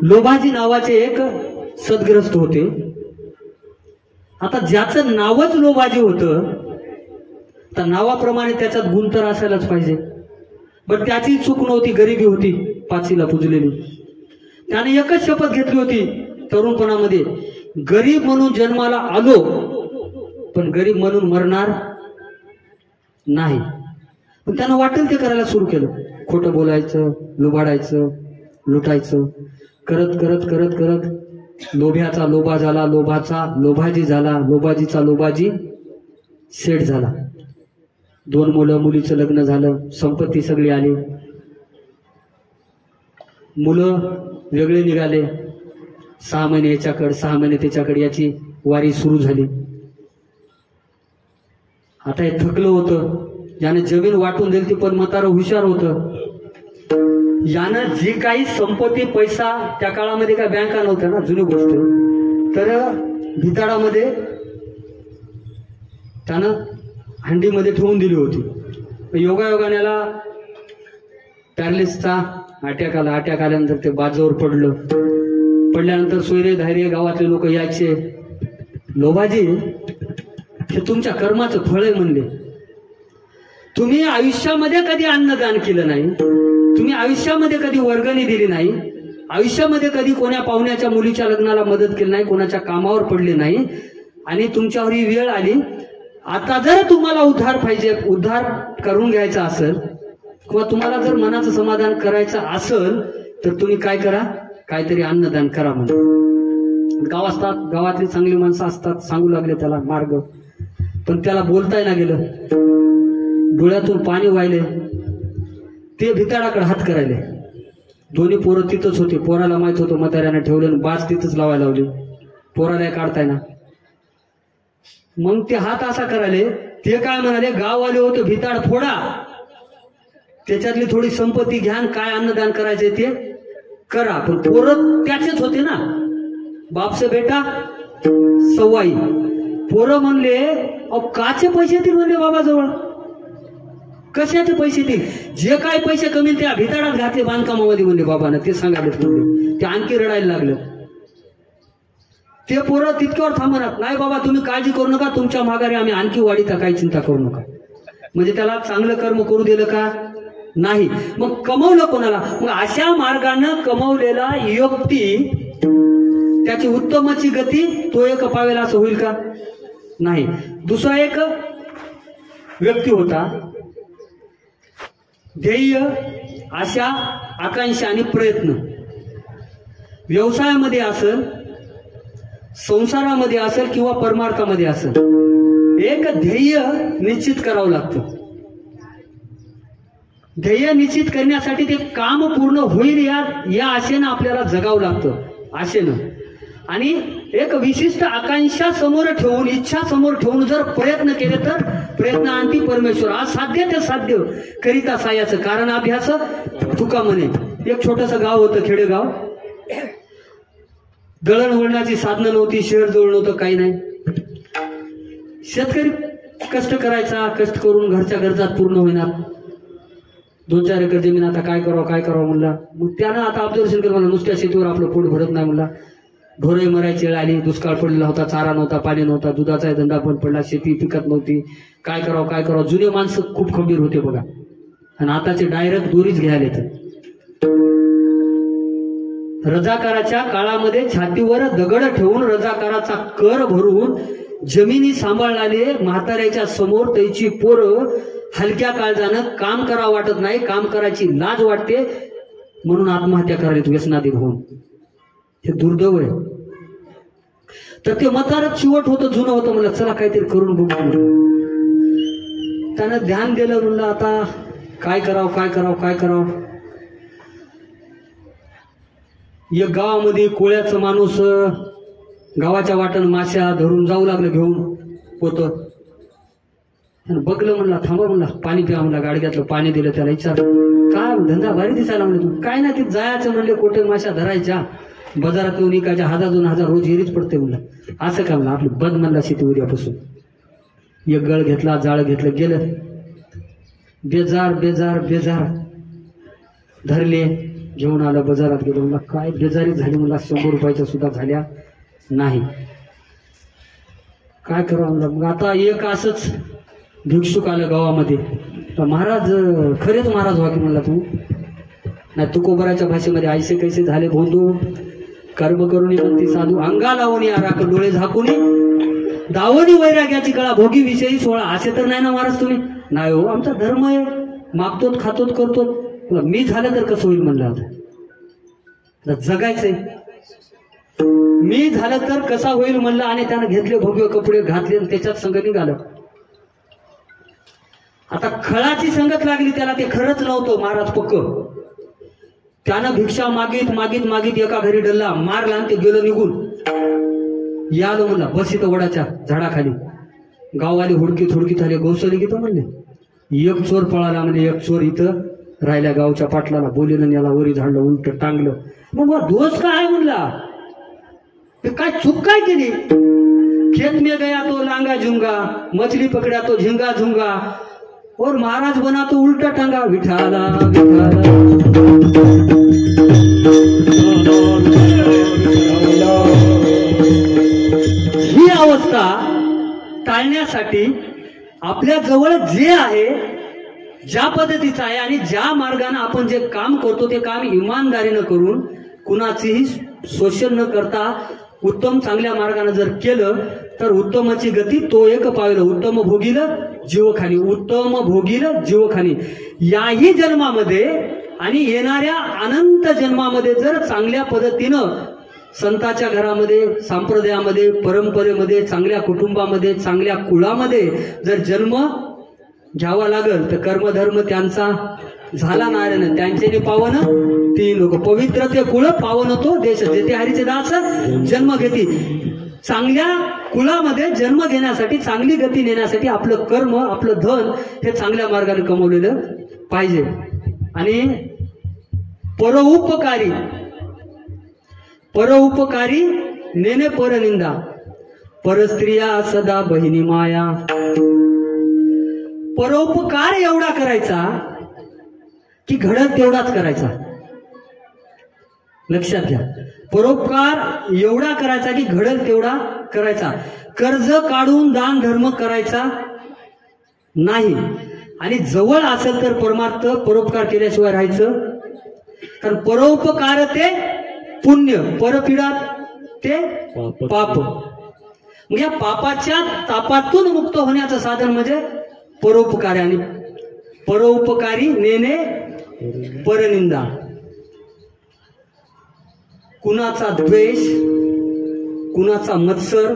लोभाजी नावाचे एक सद्ग्रस्त होते. आता ज्याचं नावच लोभाजी होतं, तर नावाप्रमाणे त्याच्यात गुण तर असायलाच पाहिजे. पण त्याची चूक नव्हती, गरिबी होती, पाचीला पुजलेली. त्याने एकच शपथ घेतली होती तरुणपणामध्ये, गरीब म्हणून जन्माला आलो पण गरीब म्हणून मरणार नाही. पण त्यानं वाटेल ते करायला सुरू केलं. खोटं बोलायचं, लुबाडायचं, लुटायचं, करत करत करत करत लोभ्याचा लोभा झाला, लोभाचा लोभाजी झाला, लोभाजीचा लोभाजी शेठ झाला. 2 मुलं, मुलीचं लग्न झालं, संपत्ती सगळी आली, मुलं वेगळे निघाले. 6 महिने याच्याकडे, 6 महिने त्याच्याकडे, याची वारी सुरू झाली. आता हे थकलं होतं. याने जमीन वाटून दिली ती, पण म्हातारं हुशार होतं. यानं जी काही संपत्ती, पैसा, त्या काळामध्ये काय बँका नव्हत्या ना, जुनी गोष्ट, तर भिताडामध्ये त्यानं हंडीमध्ये ठेवून दिली होती. योगायोगाने पॅरालिसचा अटॅक आला. अटॅक आल्यानंतर ते बाजूवर पडलं. पडल्यानंतर सोयरे धायरे गावातले लोक यायचे, लोभाजी हे तुमच्या कर्माचं फळ आहे म्हणले. तुम्ही आयुष्यामध्ये कधी अन्नदान केलं नाही, तुम्ही आयुष्यामध्ये कधी वर्गणी दिली नाही, आयुष्यामध्ये कधी कोणा पाहुण्याच्या मुलीच्या लग्नाला मदत केली नाही, कोणाच्या कामावर पडले नाही, आणि तुमच्यावर ही वेळ आली. आता जर तुम्हाला उद्धार पाहिजे, उद्धार करून घ्यायचा असेल, किंवा तुम्हाला जर मनाचं समाधान करायचं असेल, तर तुम्ही काय करा, काहीतरी अन्नदान करा म्हणून. गाव असतात, गावातली चांगली माणसं असतात, सांगू लागले त्याला मार्ग, पण त्याला बोलताय ना गेलं. डोळ्यातून पाणी व्हायले. ते भिताडाकडे हात करायले. दोन्ही पोरं तिथंच होते. पोराला माहित होतं म्हाताऱ्याने ठेवलं, बाज तिथंच लावायला लावली. पोराला काढताय ना. मग ते हात असा करायले. ते काय म्हणाले, गाववाले होते, भिताड फोडा, त्याच्यातली थोडी संपत्ती घ्या, काय अन्नदान करायचे ते करा. पण पोरं त्याचेच होते ना, बापसे बेटा सवाई. पोरं म्हणले, अहो काचे पैसे येतील म्हणले बाबाजवळ. कशाचे पैसे येतील? जे काय पैसे कमी त्या भिताडात घातले बांधकामामध्ये म्हणले बाबांना, ते सांगायलेत म्हणले. ते आणखी रडायला लागलं. ते पोरं तितक्यावर थांबणार नाही. बाबा तुम्ही काळजी करू नका, तुमच्या माघारी आम्ही आणखी वाढीता, काही चिंता करू नका. म्हणजे त्याला चांगलं कर्म करू दिलं का? नाही. मग कमवलं कोणाला? मग अशा मार्गानं कमवलेला व्यक्ती, त्याची उत्तमची गती तो एक पावेल असं होईल का? नाही. दुसरा एक व्यक्ती होता, ध्येय, आशा, आकांक्षा आणि प्रयत्न. व्यवसायामध्ये असेल, संसारामध्ये असेल किंवा परमार्थामध्ये असेल, एक ध्येय निश्चित करावं लागतं. ध्येय निश्चित करण्यासाठी ते काम पूर्ण होईल या आशेनं आपल्याला जगावं लागतं, आशेनं. आणि एक विशिष्ट आकांक्षा समोर ठेवून, इच्छा समोर ठेवून जर प्रयत्न केले तर प्रयत्न आणती परमेश्वर. असाध्य ते साध्य करिता सायाचं कारण अभ्यास तुका म्हणे. एक छोटंसं गाव होतं, खेडेगाव. दळणवळणाची साधनं नव्हती, शहर जवळ नव्हतं, काही नाही. शेतकरी कष्ट करायचा, कष्ट करून घरच्या गरजा पूर्ण होईनात. 2-4 एकर जमीन, आता काय करावं म्हणला. मग त्यानं आता ऑब्झर्वेशन केलं, मला नुसत्या शेतीवर आपलं पोट भरत नाही म्हणला. ढोरही मरायची वेळ आली, दुष्काळ पडलेला होता, चारा नव्हता, पाणी नव्हता, दुधाचा धंदा बंद पडला, शेती पिकत नव्हती, काय करावं. जुने माणसं खूप खंबीर होते बघा, आणि आताचे डायरेक्ट दोरीच घ्यायला येतात. रजाकाराच्या काळामध्ये छातीवर दगड ठेवून रजाकाराचा कर भरून जमिनी सांभाळणारे म्हाताऱ्याच्या समोर त्याची पोरं हलक्या काळजानं काम करावं वाटत नाही, काम करायची लाज वाटते, म्हणून आत्महत्या करायला व्यसनाधीन होऊन. हे दुर्दैव आहे. तर ते म्हातारच चिवट होतं, जुनं होतं, म्हणलं चला काहीतरी करून बघू. त्यानं ध्यान दिलं, म्हणलं आता काय करावं. एक गावामध्ये कोळ्याचं माणूस गावाच्या वाटण माश्या धरून जाऊ लागलं घेऊन पोतं. बघलं, म्हणला थांबा, म्हणला पाणी प्या, म्हणला गाडग्यातलं पाणी दिलं. त्याला विचार, काय धंदा भारी दिसायला म्हणले तू. काय नाही, ते जायचं म्हणले, कोटे माश्या धरायच्या, बाजारात येऊन इकायच्या, 1000-2000 रोज हेरीच पडते म्हणलं. असं काय म्हणलं, आपली बंद म्हणला शेती उद्यापासून. एक गळ घेतला, जाळ घेतलं, गेलं. बेजार धरले, घेऊन आलं, बाजारात गेलो. म्हणला काय बेजारी झाली, मला 100 रुपयाच्या सुद्धा झाल्या नाही, काय करावं म्हणलं. मग आता एक असंच भिक्षुक आलं गावामध्ये. महाराज, खरेच महाराज व्हा की म्हणला तू. नाही, तुकोबराच्या भाषेमध्ये ऐसे कैसे झाले भोंदू, कर्म करून म्हणती साधू, अंगा लावून राख डोळे झाकून दावणी वैराग्याची कळा भोगी विषयी 16. असे तर नाही ना महाराज तुम्ही. नाही हो, आमचा धर्म आहे, मागतोत खातोत करतो. मी झालं तर कसं होईल म्हणलं, आता जगायचंय, मी झालं तर कसा होईल म्हणलं. आणि त्यानं घेतले भव्य कपडे घातले, त्याच्यात संग निघालं. आता खळाची संगत लागली त्याला, ते खरंच नव्हतं महाराज पक्क. त्यानं भिक्षा मागीत एका घरी डल्ला मारला आणि ते गेलं निघून. यालो म्हणला, बस इथं वडाच्या झाडाखाली. गाववाले हुडकीत आले, गौसली घेतो म्हणले. एक चोर पळाला म्हणले, एक चोर इथं राहिल्या गावच्या पाटलाला, बोलीनं याला वरी झाडलं, उलट टांगलं. मग दोष काय आहे म्हणला, काय चूक काय केली. खेत में गया तो लांगा झुंगा, मछली पकड्या तो झिंगा झुंगा, और महाराज बना तो उलटा टांगा. विठाला ही अवस्था टाळण्यासाठी आपल्या जवळ जे आहे, ज्या पद्धतीचं आहे आणि ज्या मार्गाने आपण जे काम करतो ते काम इमानदारीनं करून, कुणाचीही शोषण न करता उत्तम चांगल्या मार्गाने जर केलं तर उत्तमाची गती तो एक पावलं. उत्तम भोगील जीवखानी. याही जन्मामध्ये आणि येणाऱ्या अनंत जन्मामध्ये जर चांगल्या पद्धतीनं संताच्या घरामध्ये, संप्रदायामध्ये, परंपरेमध्ये, चांगल्या कुटुंबामध्ये, चांगल्या कुळामध्ये जर जन्म घ्यावा लागल तर कर्मधर्म त्यांचा झाला नारायण, त्यांचे पावन 3 लोक. पवित्र ते कुळ पावन तो देश, जेथे हरीचे दास जन्म घेती. चांगल्या कुळामध्ये जन्म घेण्यासाठी, चांगली गती नेण्यासाठी आपलं कर्म, आपलं धन हे चांगल्या मार्गाने कमवलेलं पाहिजे. आणि परोपकारी नेने परनिंदा, परस्त्रिया सदा बहिणी माया. परोपकार एवढा करायचा की घडत तेवढाच करायचा. लक्षात घ्या, परोपकार एवढा करायचा की घडत तेवढा करायचा. कर्ज काढून दान धर्म करायचा नाही. आणि जवळ असेल तर परमार्थ परोपकार केल्याशिवाय राहायचं. कारण परोपकार ते पुण्य, परपीडा ते पाप. मग या पापाच्या तापातून मुक्त होण्याचं साधन म्हणजे परोपकारी. आणि परोपकारी नेने परनिंदा. कुणाचा द्वेष, कुणाचा मत्सर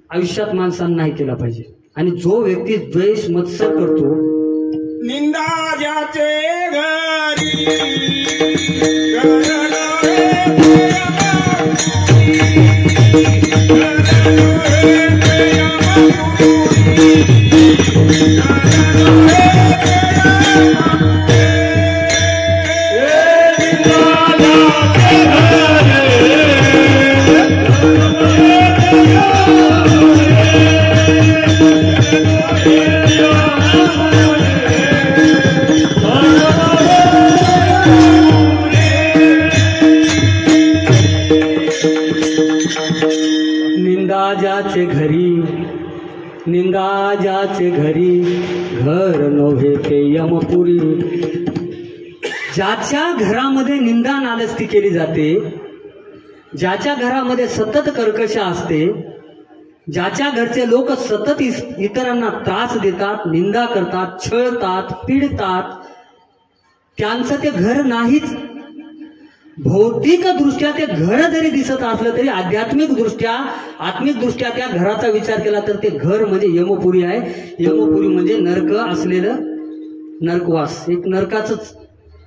आयुष्यात माणसांना नाही केला पाहिजे. आणि जो व्यक्ती द्वेष मत्सर करतो, निंदा ज्याचे घरी ज्याचे घरी निंदा ज्याचे घरी घर नव्हे ते यमपुरी. ज्याच्या घरामध्ये निंदा नालस्ती केली जाते, ज्याच्या घरामध्ये सतत कर्कश असते, ज्याच्या घरचे लोक सतत इतरांना त्रास देतात, निंदा करतात, छळतात, पीडतात, त्यांचं ते घर नाहीच. भौतिकदृष्ट्या ते घर जरी दिसत असलं तरी आत्मिक दृष्ट्या त्या घराचा विचार केला तर ते घर म्हणजे यमपुरी आहे. यमपुरी म्हणजे नरक असलेलं नरकवास. एक नरकाचंच,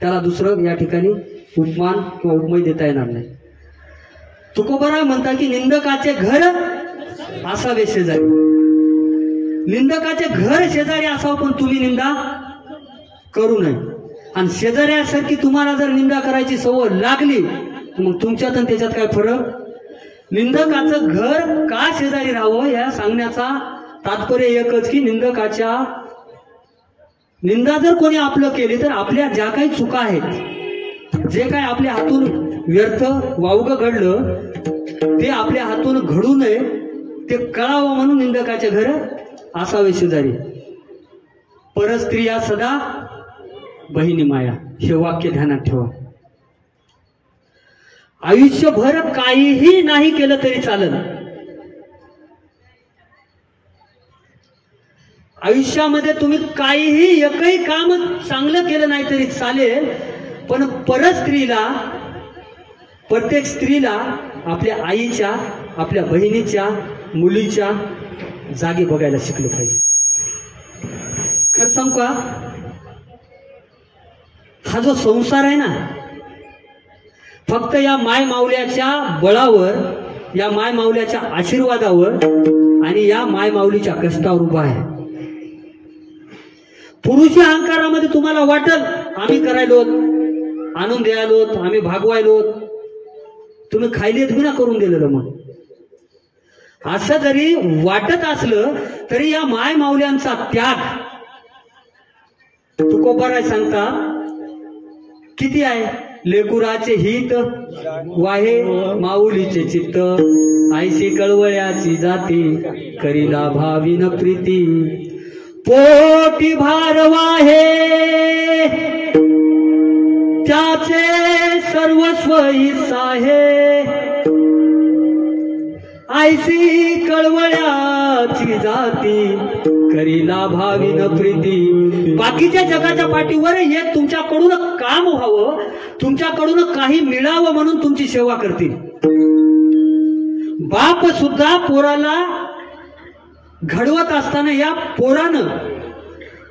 त्याला दुसरं या ठिकाणी उपमान किंवा उपमय देता येणार नाही. तुकोबाराय म्हणतात की निंदकाचे घर असावे शेजारी. निंदकाचे घर शेजारी असावं, पण तुम्ही निंदा करू नये. आणि शेजाऱ्यासारखी तुम्हाला जर निंदा करायची सवय लागली मग तुमच्यात आणि त्याच्यात काय फरक. निंदकाचं घर का शेजारी राहावं या सांगण्याचा तात्पर्य एकच की निंदा जर कोणी आपलं केली तर आपल्या ज्या काही चुका आहेत, जे काही आपल्या हातून व्यर्थ वावगं घडलं ते आपल्या हातून घडू नये ते कळावं म्हणून निंदकाचे घर असावे शेजारी. परस्त्रिया सदा बहिणी माया, हे वाक्य ध्यानात ठेवा. आयुष्यभर काहीही नाही केलं तरी चालेल, आयुष्यामध्ये तुम्ही काहीही एकही काम चांगलं केलं नाही तरी चालेल, पण परस्त्रीला, प्रत्येक स्त्रीला आपल्या आईच्या, आपल्या बहिणीच्या, मुलीच्या जागी बघायला शिकलं पाहिजे. खरं सांगू का, हा जो संसार आहे ना, फक्त या माय माऊल्याच्या बळावर, या माय माऊल्याच्या आशीर्वादावर आणि या माय माऊलीच्या कष्टावर उभा आहे. पुरुषी अहंकारामध्ये तुम्हाला वाटल आम्ही करायलो, आणून द्यायलो, आम्ही भागवायलो, तुम्ही खायलेत बी ना करून दिलेलं. मग असं जरी वाटत असलं तरी या माय माऊल्यांचा त्याग तुकोबाराय सांगता किती आहे. लेकुराचे हित वाहे माऊलीचे चित्त, आईशी कळवळ्याची जाती करीला भाविन प्रीती. पोटी भार वाहे त्याचे सर्वस्व आहे, आईशी कळवळ्याची जाती करीला भाविन प्रीती. बाकीच्या जगाच्या पाठीवर एक तुमच्याकडून काम व्हावं, तुमच्याकडून काही मिळावं म्हणून तुमची सेवा करतील. बाप सुद्धा पोराला घडवत असताना या पोरानं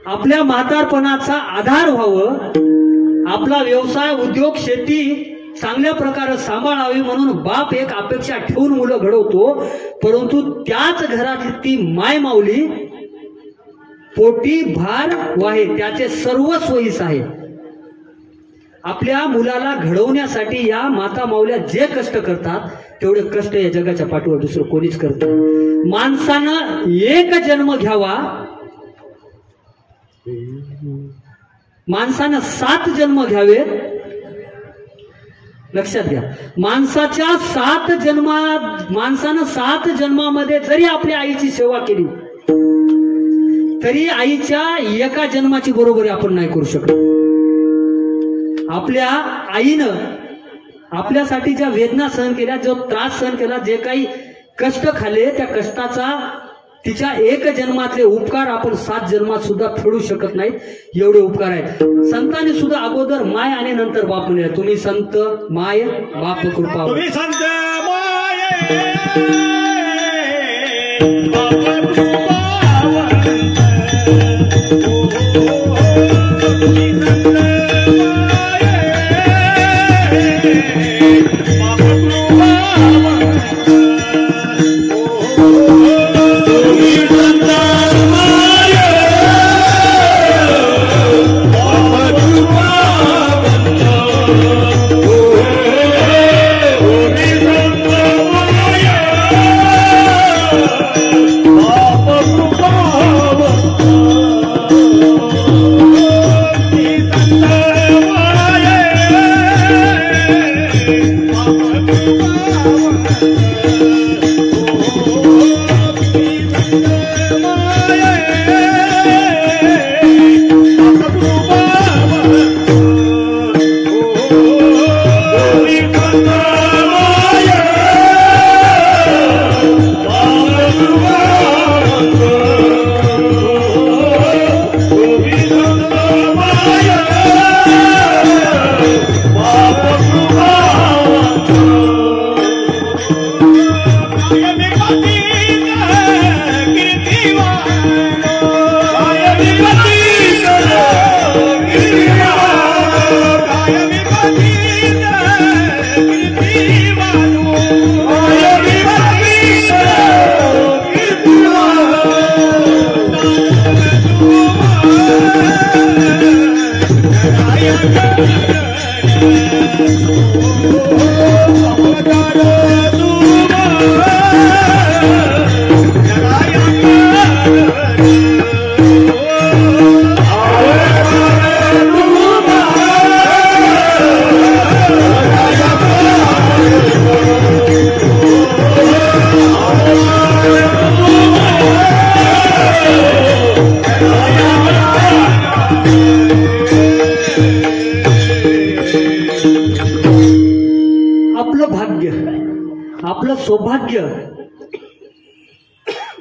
आपल्या म्हातारपणाचा आधार व्हावं, आपला व्यवसाय, उद्योग, शेती चांगल्या प्रकारे सांभाळावी म्हणून बाप एक अपेक्षा ठेवून मुलं घडवतो. परंतु त्याच घरातली ती माय माऊली पोटी भार वाहे त्याचे सर्व सोयीस आहे. आपल्या मुलाला घडवण्यासाठी या माता माऊल्या जे कष्ट करतात तेवढे कष्ट या जगाच्या पाठीवर दुसरं कोणीच करत नाही. माणसानं एक जन्म घ्यावा, माणसानं 7 जन्म घ्यावेत. लक्षात घ्या, माणसानं 7 जन्मामध्ये जरी आपल्या आईची सेवा केली तरी आईच्या एका जन्माची बरोबरी आपण नाही करू शकत. आपल्या आईनं आपल्यासाठी ज्या वेदना सहन केल्या, जो त्रास सहन केला, जे काही कष्ट खाल्ले, त्या कष्टाचा तिच्या एक जन्मातले उपकार आपण 7 जन्मात सुद्धा फेडू शकत नाहीत. एवढे उपकार आहेत. संतांनी सुद्धा अगोदर माय आणि नंतर बाप म्हणले. तुम्ही संत माय बाप कृपा, तुम्ही संत माय आपलं सौभाग्य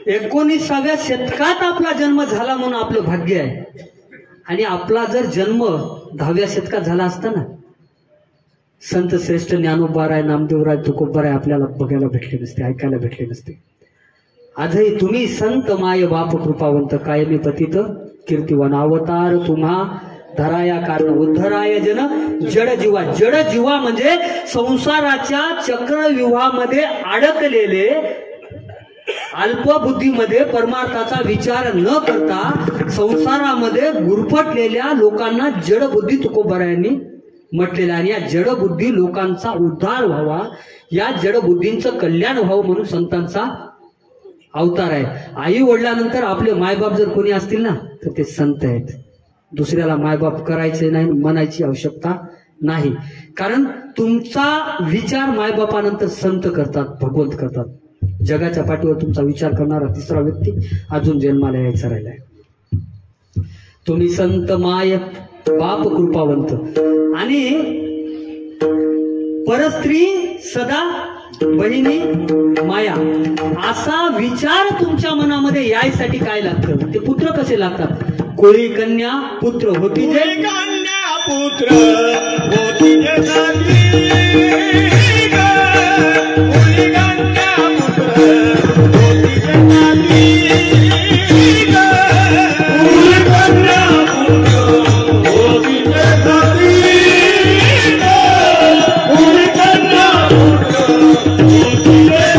19व्या शतकात आपला जन्म झाला म्हणून आपलं भाग्य आहे. आणि आपला जर जन्म 10व्या शतकात झाला असता ना, संत श्रेष्ठ ज्ञानोबाराय, नामदेवराय, तुकोबाराय आपल्याला बघायला भेटले नसते, ऐकायला भेटले नसते. आजही तुम्ही संत माय बाप कृपावंत, कायमी पतित कीर्तिवान, अवतार तुम्हा धराया कारण उद्धराय जन जड जीवा. जड जीवा म्हणजे संसाराच्या चक्रव्यूहामध्ये अडकलेले, अल्पबुद्धीमध्ये परमार्थाचा विचार न करता संसारामध्ये गुरफटलेल्या लोकांना जडबुद्धी तुकोबारायांनी म्हटलेलं. आणि या जडबुद्धी लोकांचा उद्धार व्हावा, या जडबुद्धींचं कल्याण व्हावं म्हणून संतांचा अवतार आहे. आई वडिलांनंतर आपले मायबाप जर कोणी असतील ना तर ते संत आहेत. दुसऱ्याला मायबाप करायचे नाही, म्हणायची आवश्यकता नाही. कारण तुमचा विचार मायबापानंतर संत करतात, भगवंत करतात. जगाच्या पाठीवर तुमचा विचार करणारा तिसरा व्यक्ती अजून जन्माला यायचा राहिलाय. तुम्ही संत माय बाप कृपावंत आणि परस्त्री सदा बहिणी माया, असा विचार तुमच्या मनामध्ये यायसाठी काय लागतं? ते पुत्र कसे लागतात? कोळी कन्या पुत्र होती जे, कन्या पुत्र होती जे झाली, कोळी कन्या पुत्र होती जे झाली, कोळी कन्या पुत्र होती जे झाली, कोळी कन्या पुत्र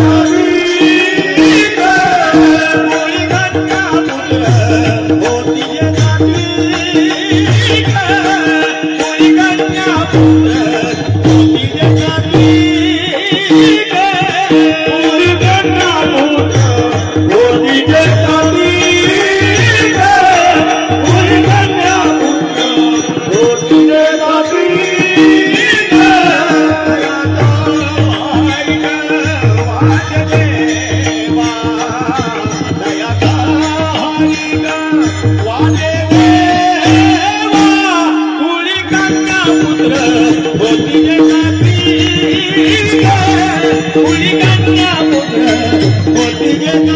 होती जे झाली, कोळी कन्या पुत्र होती जे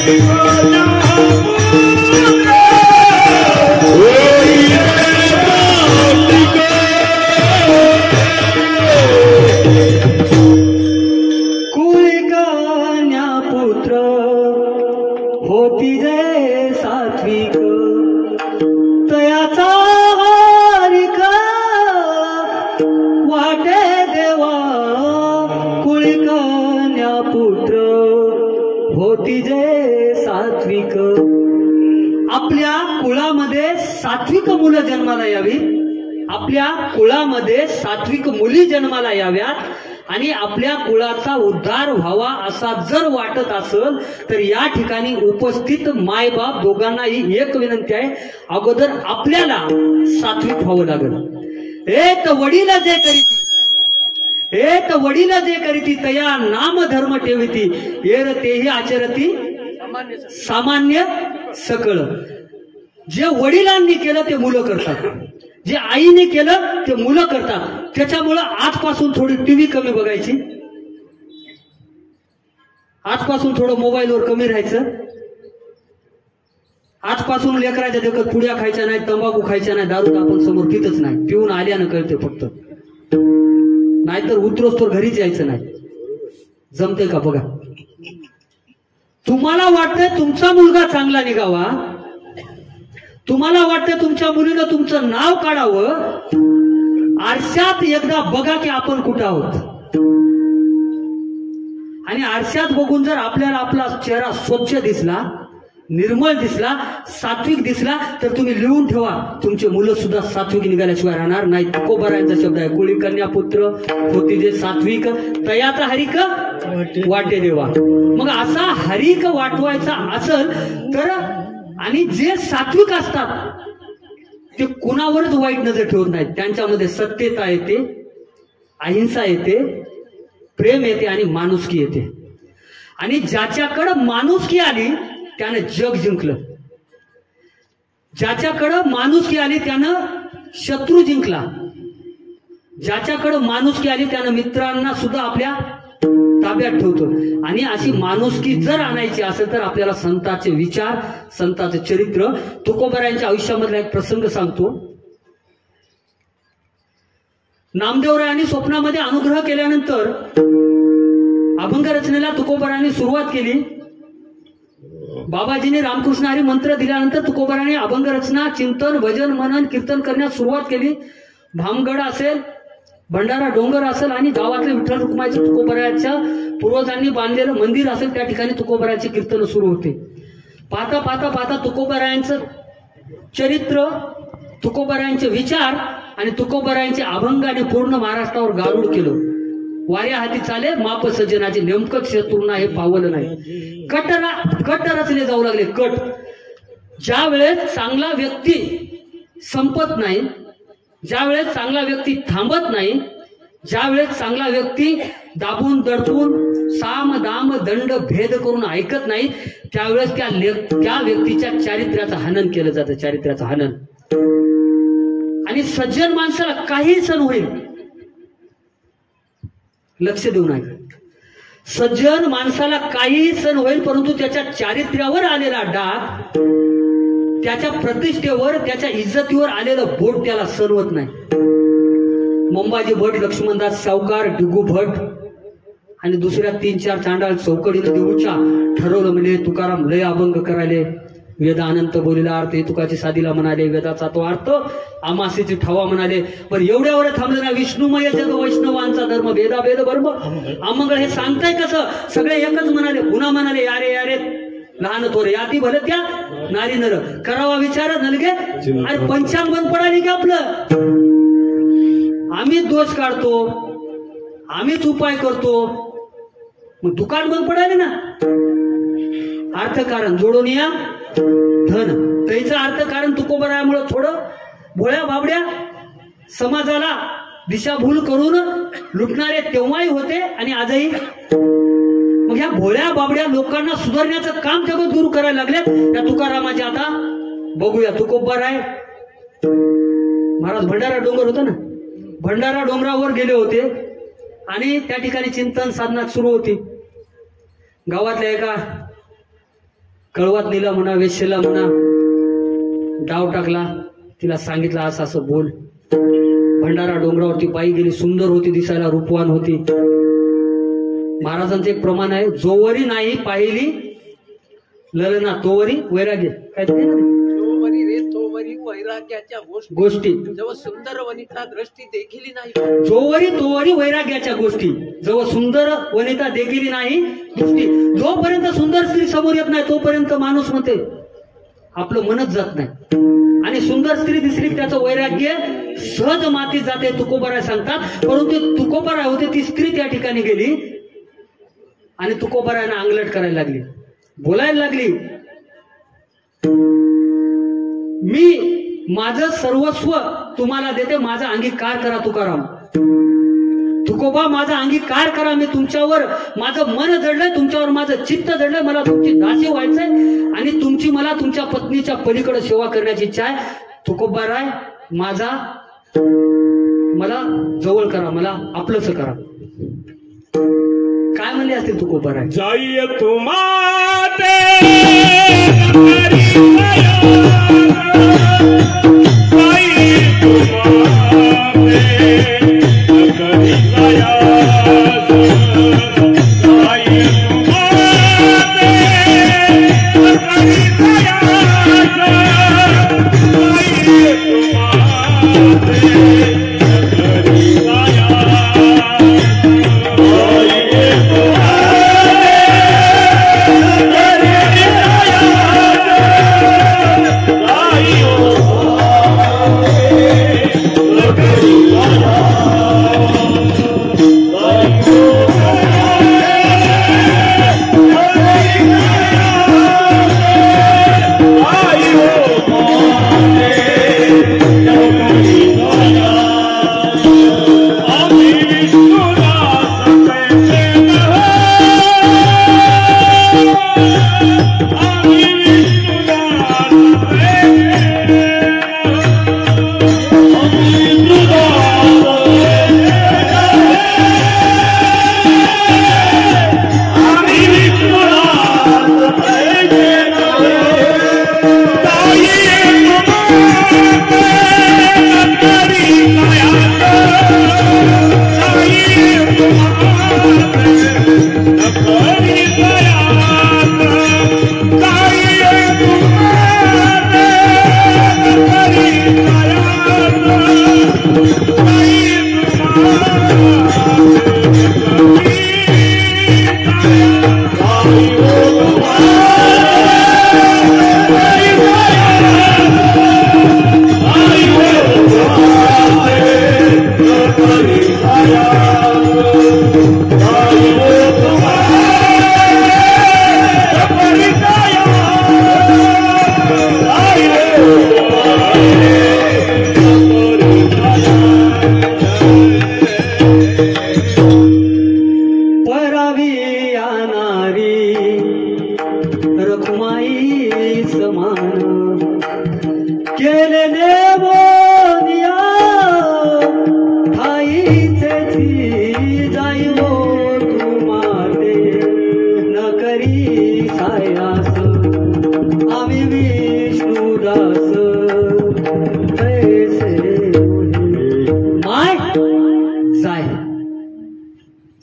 कुळकन्या पुत्र होती जे सात्विक तयाचा हारिक वाटे देवा कुळकन्या पुत्र होती जे सात्विक. आपल्या कुळामध्ये सात्विक मुलं जन्माला यावी, आपल्या कुळामध्ये सात्विक मुली जन्माला याव्यात आणि आपल्या कुळाचा उद्धार व्हावा असा जर वाटत असेल तर या ठिकाणी उपस्थित मायबाप दोघांनाही एक विनंती आहे, अगोदर आपल्याला सात्विक व्हावं लागेल. एक वडील जे करीती, एक वडील जे करीती तया नाम धर्म ठेविती येर तेही आचरती सामान्य सकळ. जे वडिलांनी केलं ते मुलं करतात, जे आईने केलं ते मुलं करतात. त्याच्यामुळं आजपासून थोडी टीव्ही कमी बघायची, आजपासून थोडं मोबाईलवर कमी राहायचं, आजपासून लेकराच्या देखत पुड्या खायच्या नाही, तंबाखू खायच्या नाही, दारू आपण समोर पितच नाही, पिऊन आल्यानं कळते फक्त, नाहीतर उतरोस तर घरीच यायचं नाही. जमते का बघा. तुम्हाला वाटतंय तुमचा मुलगा चांगला निघावा, तुम्हाला वाटतं तुमच्या मुलीनं तुमचं नाव काढावं, आरशात एकदा बघा की आपण कुठं आहोत. आणि आरशात बघून जर आपल्याला आपला चेहरा स्वच्छ दिसला, निर्मळ दिसला, सात्विक दिसला तर तुम्ही लिहून ठेवा, तुमचे मुलं सुद्धा सात्विक निघाल्याशिवाय राहणार नाही. तुकोबारायांचा शब्द आहे, कुळी कन्या पुत्र होती जे सात्विक तयाचा हरिक वाटे देवा. मग असा हरिक वाटवायचा असेल तर, आणि जे सात्विक असतात ते कुणावरच वाईट नजर ठेवत नाहीत, त्यांच्यामध्ये सत्यता येते, अहिंसा येते, प्रेम येते आणि माणुसकी येते. आणि ज्याच्याकडं माणुसकी आली त्यानं जग जिंकलं, ज्याच्याकडं माणुसकी आली त्यानं शत्रू जिंकला, ज्याच्याकडं माणुसकी आली त्यानं मित्रांना सुद्धा आपल्या ताब्यात ठेवतो. आणि अशी माणुसकी जर आणायची असेल तर आपल्याला संतांचे विचार, संतांचे चरित्र, तुकोबारायांच्या आयुष्यामधला एक प्रसंग सांगतो. नामदेवरायांनी स्वप्नामध्ये अनुग्रह केल्यानंतर अभंग रचनेला तुकोबारायांनी सुरुवात केली. बाबाजींनी रामकृष्ण हरी मंत्र दिल्यानंतर तुकोबारायांनी अभंग रचना, चिंतन, भजन, मनन, कीर्तन करण्यास सुरुवात केली. भामगड असेल, भंडारा डोंगर असेल आणि गावातले विठ्ठल रुक्माईचं तुकोबारायांच्या पूर्वजांनी बांधलेलं मंदिर असेल त्या ठिकाणी तुकोबारायांची कीर्तन सुरू होते. पाहता पाहता पाहता तुकोबारायांचं चरित्र, तुकोबारायांचे विचार आणि तुकोबारायांचे अभंग आणि पूर्ण महाराष्ट्रावर गारुड केलं. वाऱ्या हाती चाले माप सज्जनाचे, नेमकं शत्रूंना हे पावलं नाही. कट रचले जाऊ लागले. कट ज्या वेळेस चांगला व्यक्ती संपत नाही, ज्या वेळेस चांगला व्यक्ती थांबत नाही, ज्या वेळेस चांगला व्यक्ती दाबून दडपून साम दाम दंड भेद करून ऐकत नाही, त्यावेळेस त्या व्यक्तीच्या चारित्र्याचं हनन केलं जातं, चारित्र्याचं हनन. आणि सज्जन माणसाला काही सण होईल, लक्ष देऊ नये. सज्जन माणसाला काही सण होईल परंतु त्याच्या चारित्र्यावर आलेला डाग, त्याच्या प्रतिष्ठेवर, त्याच्या इज्जतीवर आलेलं बोट त्याला सरवत नाही. मंबाजी भट, लक्ष्मणदास सावकार, डिगू भट आणि दुसऱ्या 3-4 चांडाळ चौकडीनं देऊच्या ठरवलं म्हणजे तुकाराम लय अभंग करायले, वेदा अनंत बोलीला अर्थ तुकाची साधीला म्हणाले, वेदाचा तो अर्थ आमासेची ठवा म्हणाले. पण एवढ्यावर थांबलं ना. विष्णुमय जग वैष्णवांचा धर्म, भेदा भेद बर्म अमंगळ हे सांगताय कसं? सगळे एकच म्हणाले, पुन्हा म्हणाले यारे यारे लहान थोर याती भले त्या नारी नर करावा विचार नलगे. अरे पंचांग बंद पडाली की आपलं? आम्ही दोष काढतो, आम्हीच उपाय करतो, मग दुकान बंद पडाले ना. अर्थकारण जोडून या धन, त्याचं अर्थकारण तुकोबारायामुळे थोडं भोळ्या बाबड्या समाजाला दिशाभूल करून लुटणारे तेव्हाही होते आणि आजही. मग ह्या भोळ्या बाबड्या लोकांना सुधारण्याचं काम जगद्गुरू करायला लागले. त्या तुकारामाचे आता बघूया. तुकोबाराय महाराज भंडारा डोंगर होता ना, भंडारा डोंगरावर गेले होते आणि त्या ठिकाणी चिंतन साधना सुरू होती. गावातल्या एका कळवात नेला म्हणा, वेश्येला म्हणा, डाव टाकला, तिला सांगितलं असं असं बोल. भंडारा डोंगरावरती बाई गेली, सुंदर होती, दिसायला रूपवान होती. महाराजांचं एक प्रमाण आहे, जोवरी नाही पाहिली ललना तोवरी वैराग्य. काय ते तोवरी रे तोवरी वैराग्याच्या गोष्टी, जेव्हा सुंदर वनिता दृष्टी देखील नाही. जोवरी तोवरी वैराग्याच्या गोष्टी, जेव्हा सुंदर वनिता देखील नाही दृष्टी. जोपर्यंत सुंदर स्त्री समोर येत नाही तोपर्यंत माणूस म्हणते आपलं मनच जात नाही. आणि सुंदर स्त्री दिसली त्याचं वैराग्य सहज मातीत जाते, तुकोबाराय सांगतात. परंतु तुकोबाराय होते, ती स्त्री त्या ठिकाणी गेली आणि तुकोबारायनं अंगलट करायला लागली, बोलायला लागली, मी माझं सर्वस्व तुम्हाला देते, माझा अंगीकार करा तुकाराम. तुकोबा माझा अंगीकार करा, मी तुमच्यावर माझं मन जडलंय, तुमच्यावर माझं चित्त जडलंय, मला तुमची दासी व्हायचंय आणि तुमची मला तुमच्या पत्नीच्या पलीकडे सेवा करण्याची इच्छा आहे. तुकोबाराय माझा मला जवळ करा, मला आपलंच करा. काय म्हणले असतील तुकोबाराय? जाई तुम्हाते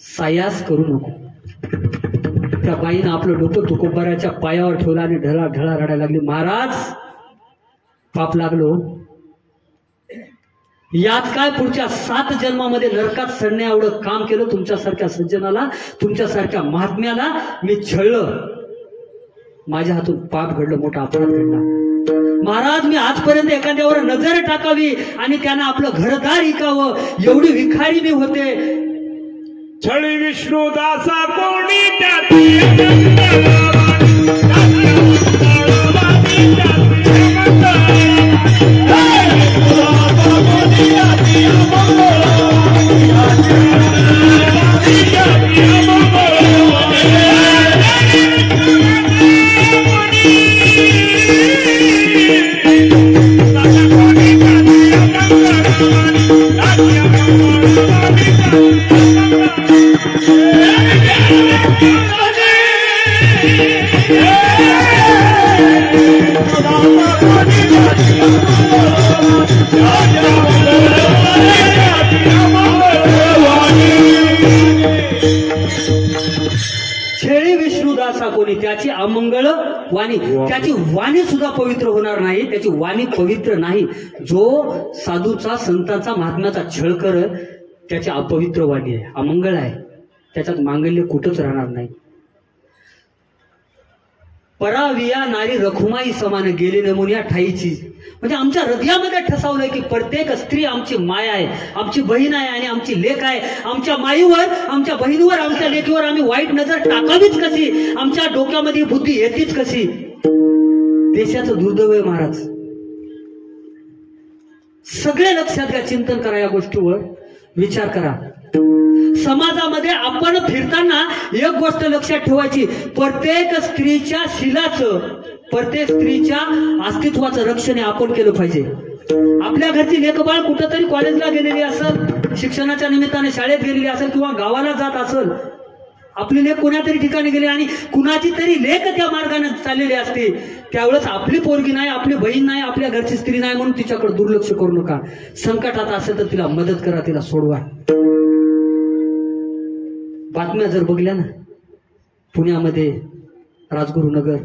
सायास करू नको. त्या बाईनं आपलं डोकं तुकोबाराच्या पायावर ठेवलं आणि ढळा ढळा रडायला लागली. महाराज पाप लागलो, यात काय पुढच्या 7 जन्मामध्ये नरकात सडण्या एवढं काम केलं. तुमच्यासारख्या सज्जनाला, तुमच्यासारख्या महात्म्याला मी छळलं, माझ्या हातून पाप घडलं, मोठा अपराध घडला. महाराज मी आजपर्यंत एखाद्यावर नजर टाकावी आणि त्यानं आपलं घरदार इकावं एवढी विखारी मी होते. छळी विष्णुदासा कोणी Hey! छेळी विष्णुदासा कोणी त्याची अमंगळ वाणी, त्याची वाणी सुद्धा पवित्र होणार नाही, त्याची वाणी पवित्र नाही. जो साधूचा संतांचा महात्म्याचा छळ कर त्याची अपवित्र वाणी आहे, अमंगळ आहे, त्याच्यात मांगल्य कुठंच राहणार नाही. पराविया नारी रखुमाई समान गेले नमुन्या ठाईची, म्हणजे आमच्या हृदयामध्ये ठसावलंय की प्रत्येक स्त्री आमची माया आहे, आमची बहीण आहे आणि आमची लेक आहे. आमच्या माईवर, आमच्या बहिणीवर, आमच्या लेकीवर आम्ही वाईट नजर टाकावीच कशी, आमच्या डोक्यामध्ये बुद्धी येतीच कशी. देशाचं दुर्दैव आहे महाराज. सगळे लक्षात घ्या, चिंतन करा, या गोष्टीवर विचार करा. समाजामध्ये आपण फिरताना एक गोष्ट लक्षात ठेवायची, प्रत्येक स्त्रीच्या शिलाचं, प्रत्येक स्त्रीच्या अस्तित्वाचं रक्षण आपण केलं पाहिजे. आपल्या घरची लेकबाळ कुठंतरी कॉलेजला गेलेली असेल, शिक्षणाच्या निमित्ताने शाळेत गेलेली असेल किंवा गावाला जात असेल, आपली लेक कोणत्या तरी ठिकाणी गेली आणि कुणाची तरी लेक त्या मार्गाने चाललेली असते, त्यावेळेस आपली पोरगी नाही, आपली बहीण नाही, आपल्या घरची स्त्री नाही म्हणून तिच्याकडे दुर्लक्ष करू नका. संकटात असेल तर तिला मदत करा, तिला सोडवा. बातम्या जर बघल्या ना, पुण्यामध्ये राजगुरुनगर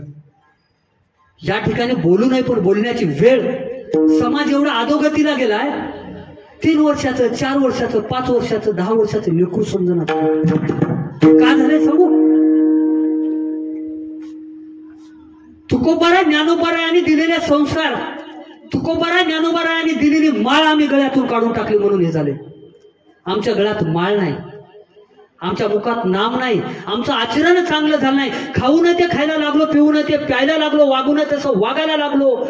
या ठिकाणी बोलू नये, पण बोलण्याची वेळ, समाज एवढा अधोगतीला गेलाय. 3 वर्षाचं, 4 वर्षाचं, 5 वर्षाचं, 10 वर्षाचं लेकरू समजणार का झालंय सांगू. तुकोबारा ज्ञानोबारायांनी दिलेले संस्कार, तुकोबारा ज्ञानोबारायांनी दिलेली माळ आम्ही गळ्यातून काढून टाकली म्हणून हे झाले. आमच्या गळ्यात माळ नाही, आमच्या मुखात नाम नाही, आमचं आचरण चांगलं झालं नाही. खाऊन ते खायला लागलो, पिऊन ते प्यायला लागलो, वागून तसं वागायला लागलो,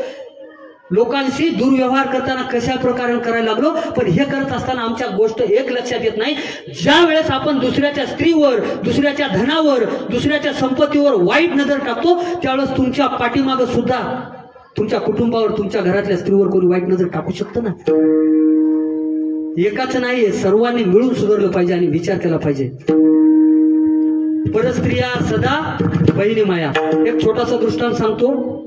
लोकांशी दुर्व्यवहार करताना कशा प्रकारे करायला लागलो. पण हे करत असताना आमच्या गोष्ट एक लक्षात येत नाही, ज्या वेळेस आपण दुसऱ्याच्या स्त्रीवर, दुसऱ्याच्या धनावर, दुसऱ्याच्या संपत्तीवर वाईट नजर टाकतो, त्यावेळेस तुमच्या पाठीमागं सुद्धा तुमच्या कुटुंबावर, तुमच्या घरातल्या स्त्रीवर कोणी वाईट नजर टाकू शकतं ना. एकाच नाहीये, सर्वांनी मिळून सुधारलं पाहिजे आणि विचार केला पाहिजे. परस्त्रिया सदा बहिणी माया. एक छोटासा दृष्टांत सांगतो.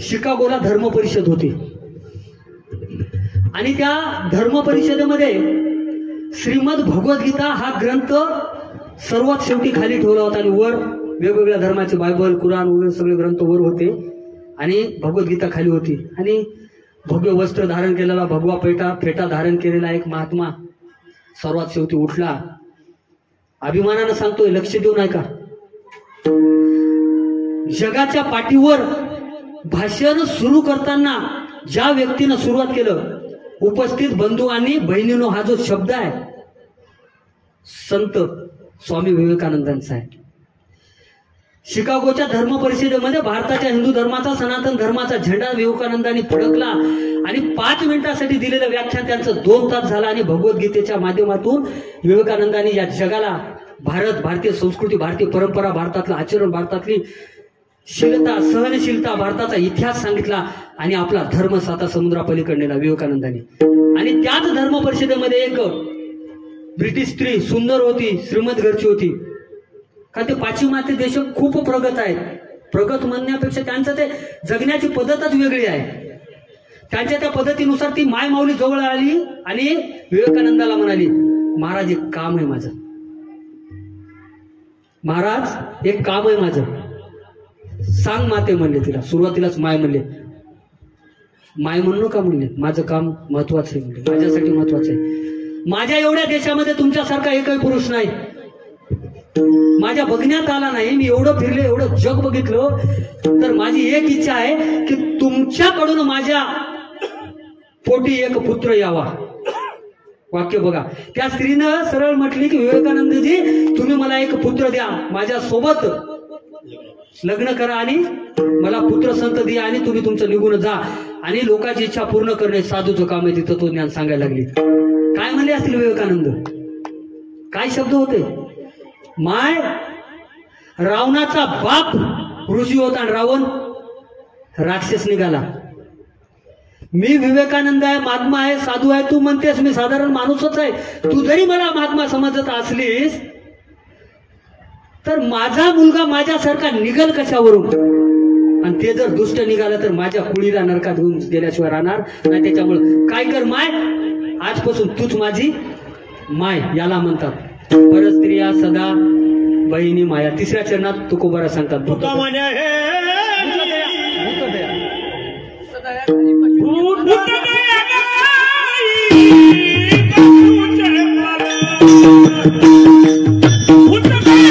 शिकागोला धर्म परिषद होती आणि त्या धर्म परिषदेमध्ये श्रीमद भगवद्गीता हा ग्रंथ सर्वात शेवटी खाली ठेवला होता आणि वर वेगवेगळ्या धर्माचे बायबल, कुराण वगैरे सगळे ग्रंथ वर होते आणि भगवद्गीता खाली होती. आणि भव्य वस्त्र धारण केलेला, भगवा फेटा धारण केलेला एक महात्मा सर्वात शेवटी उठला. अभिमानानं सांगतोय, लक्ष देऊ नये का, जगाच्या पाठीवर भाषण सुरू करताना ज्या व्यक्तीनं सुरुवात केलं, उपस्थित बंधू आणि बहिणीनो, हा जो शब्द आहे संत स्वामी विवेकानंदांचा आहे. शिकागोच्या धर्म परिषदेमध्ये भारताच्या हिंदू धर्माचा, सनातन धर्माचा झेंडा विवेकानंदांनी फडकला आणि 5 मिनिटांसाठी दिलेलं व्याख्यान त्यांचं 2 तास झालं. आणि भगवद्गीतेच्या माध्यमातून विवेकानंदांनी या जगाला भारत, भारतीय संस्कृती, भारतीय परंपरा, भारतातलं आचरण, भारतातली शीलता, सहनशीलता, भारताचा इतिहास सांगितला आणि आपला धर्म 7 समुद्रापलीकडे नेला विवेकानंदांनी. आणि त्याच धर्म परिषदेमध्ये एक ब्रिटिश स्त्री सुंदर होती, श्रीमंत घरची होती. कारण ते पाश्चिमात्य देश खूप प्रगत आहेत. प्रगत म्हणण्यापेक्षा त्यांचं ते जगण्याची पद्धतच वेगळी आहे. त्यांच्या त्या पद्धतीनुसार ती माय माऊली जवळ आली आणि विवेकानंदाला म्हणाली, महाराज एक काम आहे माझं, महाराज एक काम आहे माझं, सांग माते म्हणले तिला. सुरुवातीलाच माय म्हणले, माय म्हणू का म्हणले, माझं काम महत्वाचं आहे म्हणले, माझ्यासाठी महत्वाचं आहे. माझ्या एवढ्या देशामध्ये तुमच्यासारखा एकही पुरुष नाही, माझ्या बघण्यात आला नाही. मी एवढं फिरले, एवढं जग बघितलं, तर माझी एक इच्छा आहे की तुमच्याकडून माझ्या पोटी एक पुत्र यावा. वाक्य बघा, त्या स्त्रीनं सरळ म्हटली की विवेकानंदजी तुम्ही मला एक पुत्र द्या, माझ्या सोबत लग्न करा आणि मला पुत्र संतती आणि तुम्ही तुमचं निघून जा. आणि लोकांची इच्छा पूर्ण करणे साधूचं काम आहे. तिथं तो ज्ञान सांगायला लागली. काय म्हणले असतील विवेकानंद, काय शब्द होते. माय रावणाचा बाप ऋषी होता आणि रावण राक्षस निघाला. मी विवेकानंद आहे, महात्मा आहे, साधू आहे, तू म्हणतेस मी साधारण माणूसच आहे. तू जरी मला महात्मा समजत असलीस तर माझा मुलगा माझ्यासारखा निघल कशावरून. आणि ते जर दुष्ट निघालं तर माझ्या कुळीला नरकात घेऊन गेल्याशिवाय राहणार नाही. त्याच्यामुळं काय कर माय, आजपासून तूच माझी माय याला म्हणतात. परस्त्रिया सदा बहिणी माया. तिसऱ्या चरणात तुकोबारा सांगतात तुका म्हणे हे भूतदया. सदया खाली पशु. भूतदया गाई, पशुचे पालन. भूतदया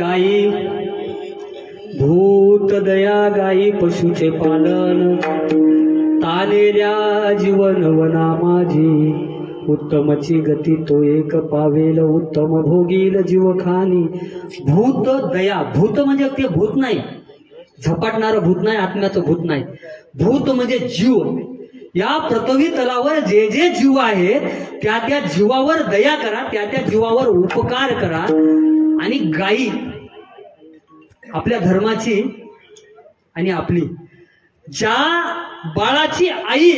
गाई, पशुचे पालन. भूतदया गाई, पशुचे पशुचे पालन. तानेल्या जीवन वना माझी, उत्तमची गती तो एक पावेल. उत्तम भोगील जीव खानी. भूत दया. भूत म्हणजे ते भूत नाही, झपाटणारं भूत नाही, आत्म्याचं भूत नाही. भूत म्हणजे जीव. या पृथ्वी तलावर जे जे जीव आहेत त्या त्या जीवावर दया करा, त्या त्या जीवावर उपकार करा. आणि गायी आपल्या धर्माची आणि आपली, ज्या बाळाची आई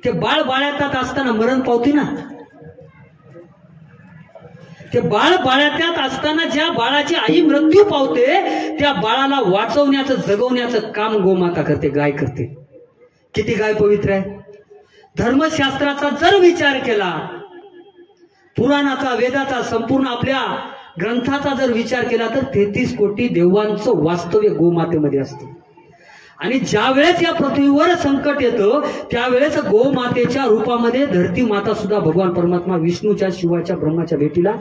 ते बाळ बाळ्यात असताना मरण पावते ना, ते बाळ बाळ्यात असताना ज्या बाळाची आई मृत्यू पावते त्या बाळाला वाचवण्याचं जगवण्याचं काम गोमाता करते, गाय करते. किती गाय पवित्र आहे. धर्मशास्त्राचा जर विचार केला, पुराणाचा, वेदाचा, संपूर्ण आपल्या ग्रंथाचा जर विचार केला तर 33 कोटी देवांचं वास्तव्य गोमातेमध्ये असतं. आणि ज्या वेळेस या पृथ्वीवर संकट येतं त्यावेळेस गोमातेच्या रूपामध्ये धरती माता सुद्धा भगवान परमात्मा विष्णूच्या, शिवाच्या, ब्रह्माच्या भेटीला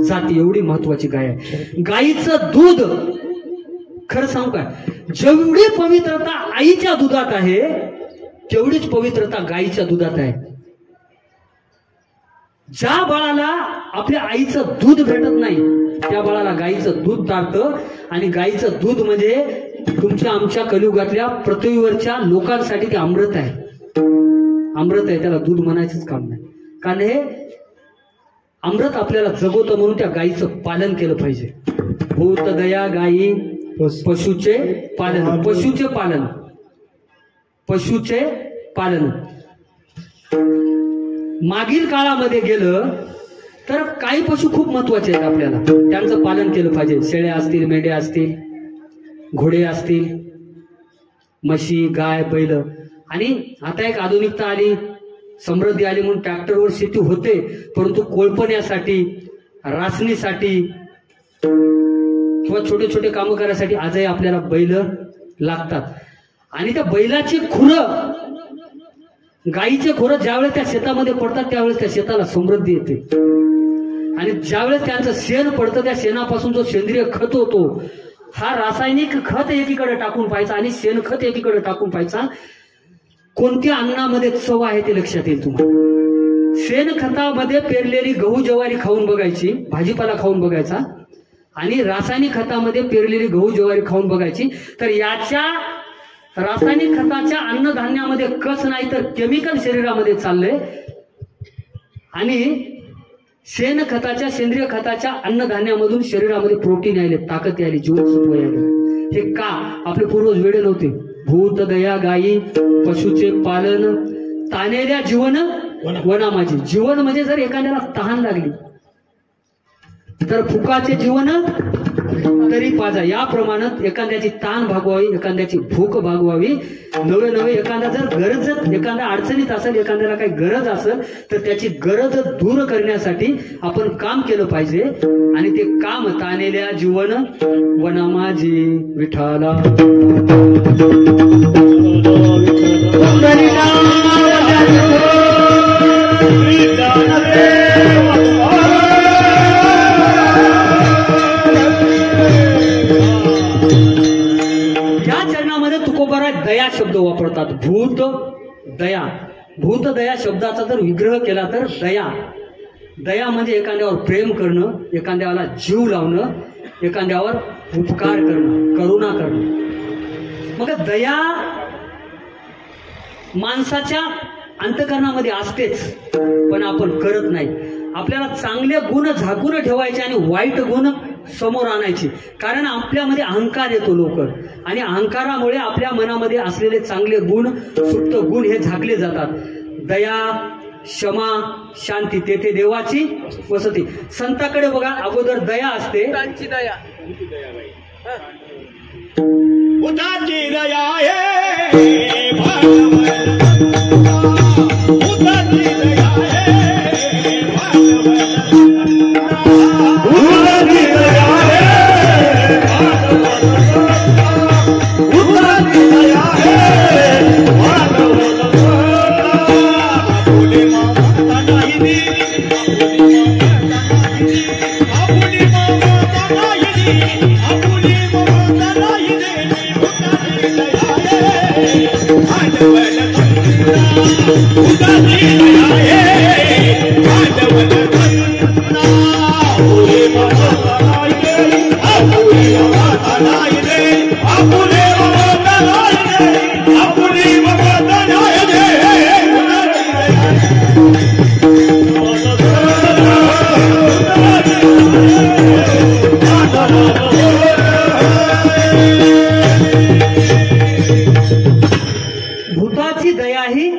जाते. एवढी महत्वाची गाय आहे. गायीचं दूध खरं सांगू काय, जेवढी पवित्रता आईच्या दुधात आहे तेवढीच पवित्रता गायीच्या दुधात आहे. ज्या बाळाला आपल्या आईचं दूध भेटत नाही त्या बाळाला गायीचं दूध चालतं. आणि गायीचं दूध म्हणजे तुमच्या आमच्या कलियुगातल्या पृथ्वीवरच्या लोकांसाठी ते अमृत आहे. अमृत आहे, त्याला दूध म्हणायचंच काम नाही. कारण हे अमृत आपल्याला जगवतं म्हणून त्या गायीचं पालन केलं पाहिजे. भूत दया गायी पशुचे पालन. पशुचे पालन, पशुचे पालन. मागील काळामध्ये गेलं तर काही पशु खूप महत्वाचे आहेत आपल्याला, त्यांचं पालन केलं पाहिजे. शेळ्या असतील, मेंढ्या असतील, घोडे असतील, म्हशी, गाय, बैल. आणि आता एक आधुनिकता आली, समृद्धी आली म्हणून ट्रॅक्टरवर शेती होते, परंतु कोळपण्यासाठी, रासणीसाठी किंवा छोटे छोटे कामं करायसाठी आजही आपल्याला बैल लागतात. आणि त्या बैलाची खुरं, गायीचे खुरं ज्यावेळेस त्या शेतामध्ये पडतात त्यावेळेस त्या शेताला समृद्धी येते. आणि ज्यावेळेस त्यांचं शेण पडतं त्या शेणापासून जो सेंद्रिय खत होतो, हा रासायनिक खत एकीकडे टाकून पाहायचा आणि शेणखत एकीकडे टाकून पाहायचा. कोणत्या अन्नामध्ये चव आहे ते लक्षात येईल तुम्हाला. शेणखतामध्ये पेरलेली गहू ज्वारी खाऊन बघायची, भाजीपाला खाऊन बघायचा, आणि रासायनिक खतामध्ये पेरलेली गहू ज्वारी खाऊन बघायची. तर याच्या रासायनिक खताच्या अन्नधान्यामध्ये कस नाही तर केमिकल शरीरामध्ये चाललंय, आणि शेणखताच्या सेंद्रिय खताच्या अन्नधान्यामधून शरीरामध्ये प्रोटीन यायले, ताकद यायली, जीवनसत्व यायले. हे का? आपले पूर्वज वेडे नव्हते. भूत दया गायी पशुचे पालन तानेल्या जीवन वना माझी. जीवन म्हणजे जर एखाद्याला तहान लागली तर फुकाचे जीवन तरी पाजा. याप्रमाणे एखाद्याची ताण भागवावी, एखाद्याची भूक भागवावी. नवे नवे एखादा जर गरज, एखाद्या अडचणीत असेल, एखाद्याला काही गरज असेल तर त्याची गरज दूर करण्यासाठी आपण काम केलं पाहिजे. आणि ते काम तानेल्या जीवन वना माझी विठाला. या चरणामध्ये तुकोबारा दया शब्द वापरतात. भूत दया. भूत दया शब्दाचा जर विग्रह केला तर दया. दया म्हणजे एखाद्यावर प्रेम करणं, एखाद्याला जीव लावणं, एखाद्यावर उपकार करणं, करुणा करणं. मग दया माणसाच्या अंतःकरणामध्ये असतेच, पण आपण करत नाही. आपल्याला चांगले गुण झाकून ठेवायचे आणि वाईट गुण समोर आणायची. कारण आपल्यामध्ये अहंकार येतो लवकर, आणि अहंकारामुळे आपल्या मनामध्ये असलेले चांगले गुण, सुप्त गुण हे झाकले जातात. दया, क्षमा, शांती, तेथे देवाची वसती. संताकडे बघा, अगोदर दया असते. भूतांची दया. भूतांची दया आहे भागवत. भूतांची दया आहे भागवत. भूतांची दया आहे भागवत. भूतांची दया आहे भागवत. आपुले माता नाही दिली, आपुले माता नाही दिली, आपुले माता नाही दिली. भूतांची दया आहे भागवत. भूतांची दया आहे भागवत. आपुले माता नाही दिली, आपुले माता नाही दिली, आपुले माता नाही दिली, आपुले माता नाही दिली. भूताची दया ही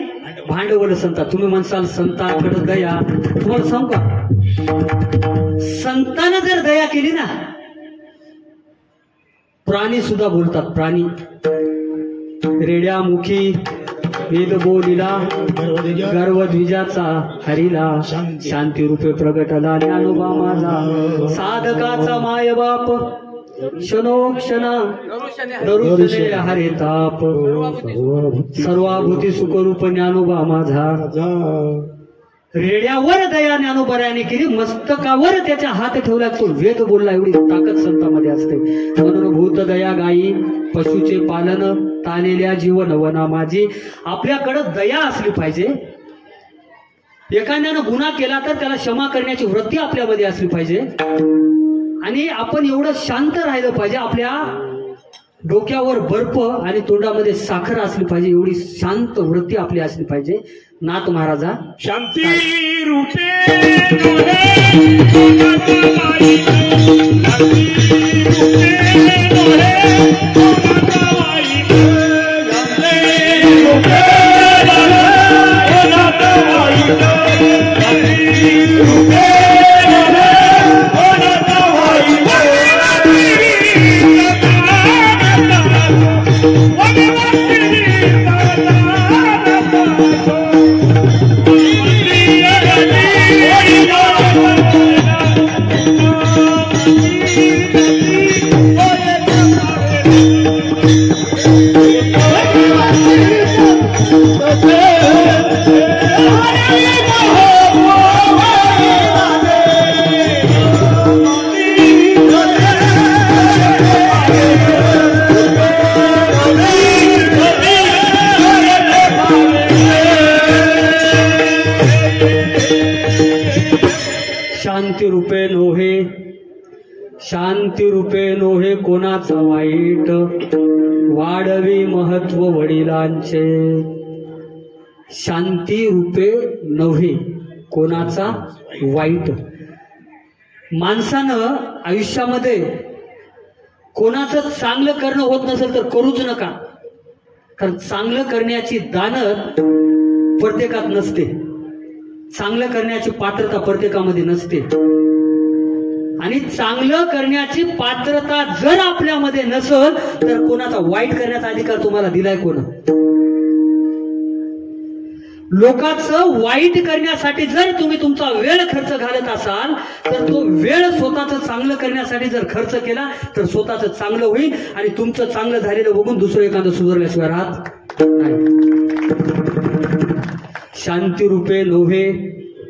भांडवल संता. तुम्ही म्हणसाल संताकडे दया, तुम्हाला सांगू का, संतानं जर दया केली ना, प्राणी सुद्धा बोलतात. प्राणी रेड्या मुखी वेद बोलिला, गर्वध्विजाचा हरिला, शांती रूपे प्रगटला ज्ञानोबा माझा. साधकाचा माय बाप क्षणोक्षणा दरुशने हरे ताप. सर्वाभूती सुखरूप ज्ञानोबा माझा. रेड्यावर दया ज्ञानोबाने केली, मस्तकावर त्याच्या हात ठेवला, तो वेद बोलला. एवढी ताकद संतांमध्ये असते. म्हणून भूत दया गायी पशुचे पालन तानेल्या जीवन वना माझी. आपल्याकडे दया असली पाहिजे. एखाद्यानं गुन्हा केला तर त्याला क्षमा करण्याची वृत्ती आपल्यामध्ये असली पाहिजे. आणि आपण एवढं शांत राहिलं पाहिजे. आपल्या डोक्यावर बर्फ आणि तोंडामध्ये साखर असली पाहिजे. एवढी शांत वृत्ती आपली असली पाहिजे. नाथ महाराजा. शांती रूपे डोळे कोणाची बाई, शांती रूपे डोळे कोणाची बाई, शांती रूपे डोळे कोणाची बाई, शांती रूपे डोळे कोणाची शांती रूपे नोहे, शांती रूपे नोहे कोणाचा वाईट, वाढवी महत्व वडिलांचे. शांती रूपे नव्हे कोणाचा वाईट. माणसानं आयुष्यामध्ये कोणाचं चांगलं करणं होत नसेल तर करूच नका, कारण चांगलं करण्याची दानत प्रत्येकात नसते, चांगलं करण्याची पात्रता प्रत्येकामध्ये नसते. आणि चांगलं करण्याची पात्रता जर आपल्यामध्ये नसेल तर कोणाचा वाईट करण्याचा अधिकार तुम्हाला दिलाय कोण? लोकांचं वाईट करण्यासाठी जर तुम्ही तुमचा वेळ खर्च घालत असाल तर तो वेळ स्वतःचं चांगलं करण्यासाठी जर खर्च केला तर स्वतःचं चांगलं होईल आणि तुमचं चांगलं झालेलं बघून दुसरं एखादं सुधारल्याशिवाय राहत नाही. शांती रूपे नव्हे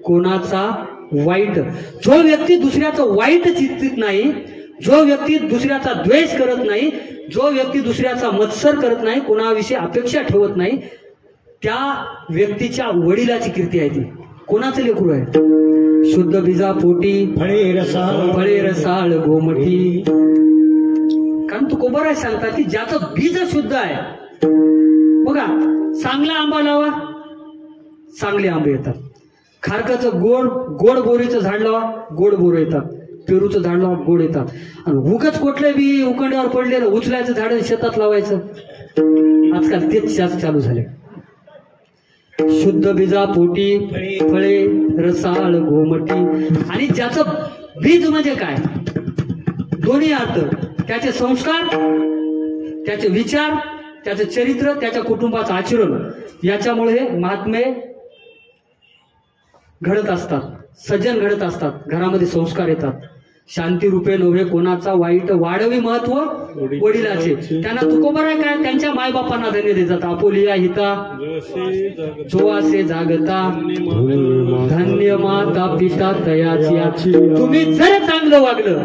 कोणाचा वाईट. जो व्यक्ती दुसऱ्याचं वाईट चिंतित नाही, जो व्यक्ती दुसऱ्याचा द्वेष करत नाही, जो व्यक्ती दुसऱ्याचा मत्सर करत नाही, कोणाविषयी अपेक्षा ठेवत नाही, त्या व्यक्तीच्या वडिलाची कीर्ती आहे. ती कोणाचं लेकरू आहे? शुद्ध बीजा पोटी फळे रसाळ गोमठी. कारण तुकोबराय सांगतात की ज्याचं बीज शुद्ध आहे, बघा चांगला आंबा लावा चांगले आंबे येतात, खारकाचं गोड बोरीचं झाड लावा गोड बोर येतात, पेरूचं झाड लावा गोड येतात. आणि उगच कुठले बी उकंड्यावर पडलेलं उचलायचं झाड शेतात लावायचं, आजकाल तेच चालू झाले. शुद्ध बीजा पोटी फळे रसाळ गोमटी. आणि ज्याचं बीज म्हणजे काय? दोन्ही अर्थ, त्याचे संस्कार, त्याचे विचार, त्याचं चरित्र, त्याच्या कुटुंबाचं आचरण, याच्यामुळे हे महात्मे घडत असतात, सज्जन घडत असतात, घरामध्ये संस्कार येतात. शांती रूपे नव्हे कोणाचा वाईट, वाढवी महत्व वडिलाचे. त्यांना तुकोबराय काय? त्यांच्या मायबापांना धन्य देतात. आपुलिया हिता जो असे जागता, धन्य माता पिता तयाची. तुम्ही जर चांगलं वागलं,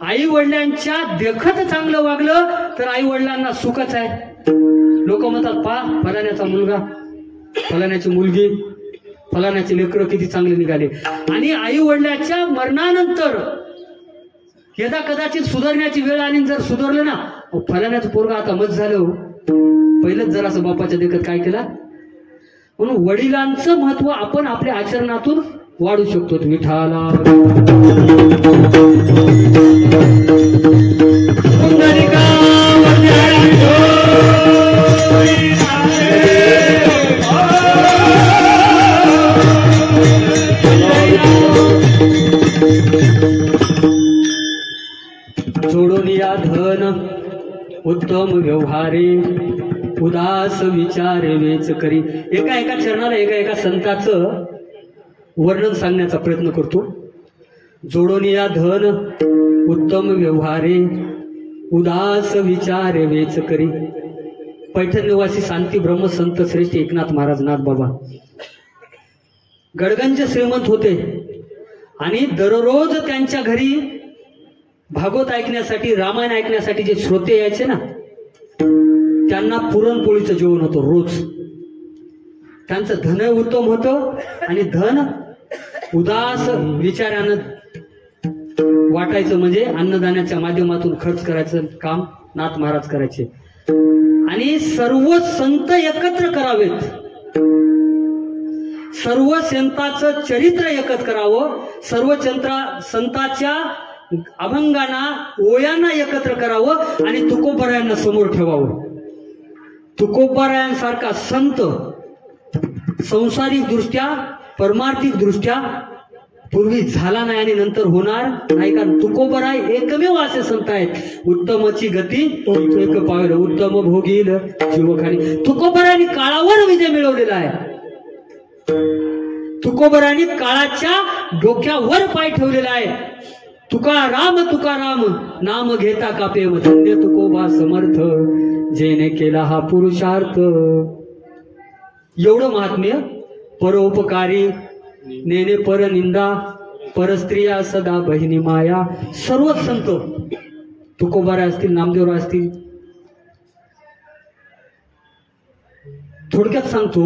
आई वडिलांच्या देखत चांगलं वागलं तर आई वडिलांना सुखच आहे. लोक म्हणतात पा फलाण्याचा मुलगा, फलाण्याची मुलगी, फलाण्याचे लेकरं किती चांगले निघाले. आणि आई वडिलांच्या मरणानंतर यदा कदाचित सुधारण्याची वेळ आली, जर सुधारलं ना, फलाण्याचं पोरगा आता मत झालं, पहिलंच जर असं बापाच्या देखत काय केला. म्हणून वडिलांचं महत्व आपण आपल्या आचरणातून वाढू शकतो. विठाला जोडून या धन उत्तम व्यवहारे, उदास विचारे वेच करी. एका चरणाला एका संताचं वर्णन सांगण्याचा प्रयत्न करतो. जोडून या धन उत्तम व्यवहारे, उदास विचारे वेच करी. पैठण निवासी शांती ब्रह्मसंत श्रेष्ठ एकनाथ महाराज नाथ बाबा गडगंज श्रीमंत होते आणि दररोज त्यांच्या घरी भागवत ऐकण्यासाठी, रामायण ऐकण्यासाठी जे श्रोते यायचे ना, त्यांना पुरणपोळीचं जेवण होतं रोज. त्यांचं धन उत्तम होतं आणि धन उदास विचारानं वाटायचं, म्हणजे अन्नदानाच्या माध्यमातून खर्च करायचं काम नाथ महाराज करायचे. आणि सर्व संत एकत्र करावेत, सर्व संतांचं चरित्र एकत्र करावं, सर्व संतांच्या अभंगांना ओयांना एकत्र करावं आणि तुकोबरायांना समोर ठेवावं. तुकोबरायांसारखा संत संसारिक दृष्ट्या, परमार्थिक दृष्ट्या पूर्वी झाला नाही आणि नंतर होणार नाही. कारण तुकोबराय एकमेव असे संत आहेत, उत्तमची गती एक पावेल, उत्तम भोगील जीवखानी. तुकोबरायांनी काळावर विजय मिळवलेला आहे. तुकोबरायांनी काळाच्या डोक्यावर पाय ठेवलेला आहे. तुकाराम तुकाराम नाम घेता कापे, धन्य तुकोबा समर्थ, जेने केला हा पुरुषार्थ. एवढं महात्म्य. परोपकारी नेने पर निंदा, परस्त्रिया सदा बहिणी माया. सर्व संत तुकोबाराय असतील, नामदेवराय असतील. थोडक्यात सांगतो,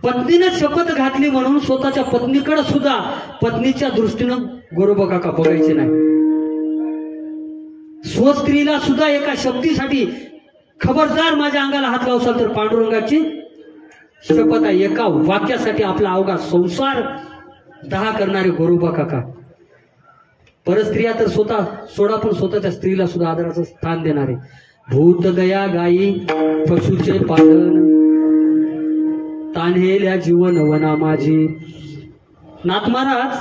पत्नीने शपथ घातली म्हणून स्वतःच्या पत्नीकडे सुद्धा पत्नीच्या दृष्टीनं गोरोबा काका बघायचे नाही. स्वस्त्रीला सुद्धा एका शब्दीसाठी खबरदार माझ्या अंगाला हात लावसाल तर पांडुरंगाची शपथ आहे. एका वाक्यासाठी आपला अवघा संसार दहा करणारे गोरोबा काका. परस्त्रिया तर स्वतः सोडा पण स्वतःच्या स्त्रीला सुद्धा आदराचं स्थान देणारे. भूत गया गायी पशुचे पालन तान्हेल्या जीवन वना माझी. नाथ महाराज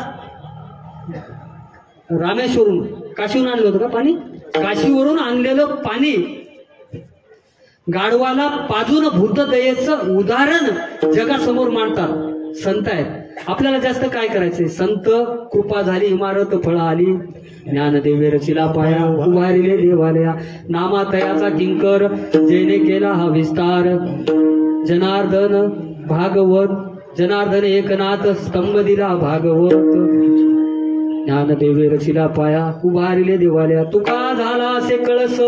रामेश्वरून काशीवरून आणलं होतं का पाणी? काशीवरून आणलेलं पाणी गाढवाला पाजून भूतदयेचं उदाहरण जगासमोर मांडतात संत आहेत. आपल्याला जास्त काय करायचंय? संत कृपा झाली इमारत फळ आली ज्ञानदेवे रचिला पाया उभारिले देवालया नामातयाचा किंकर जेने केला हा विस्तार जनार्दन भागवत जनार्दन एकनाथ स्तंभ दिला भागवत ज्ञानदेवे रचिला पाया उभारिले देवालया तुका झाला असे कळस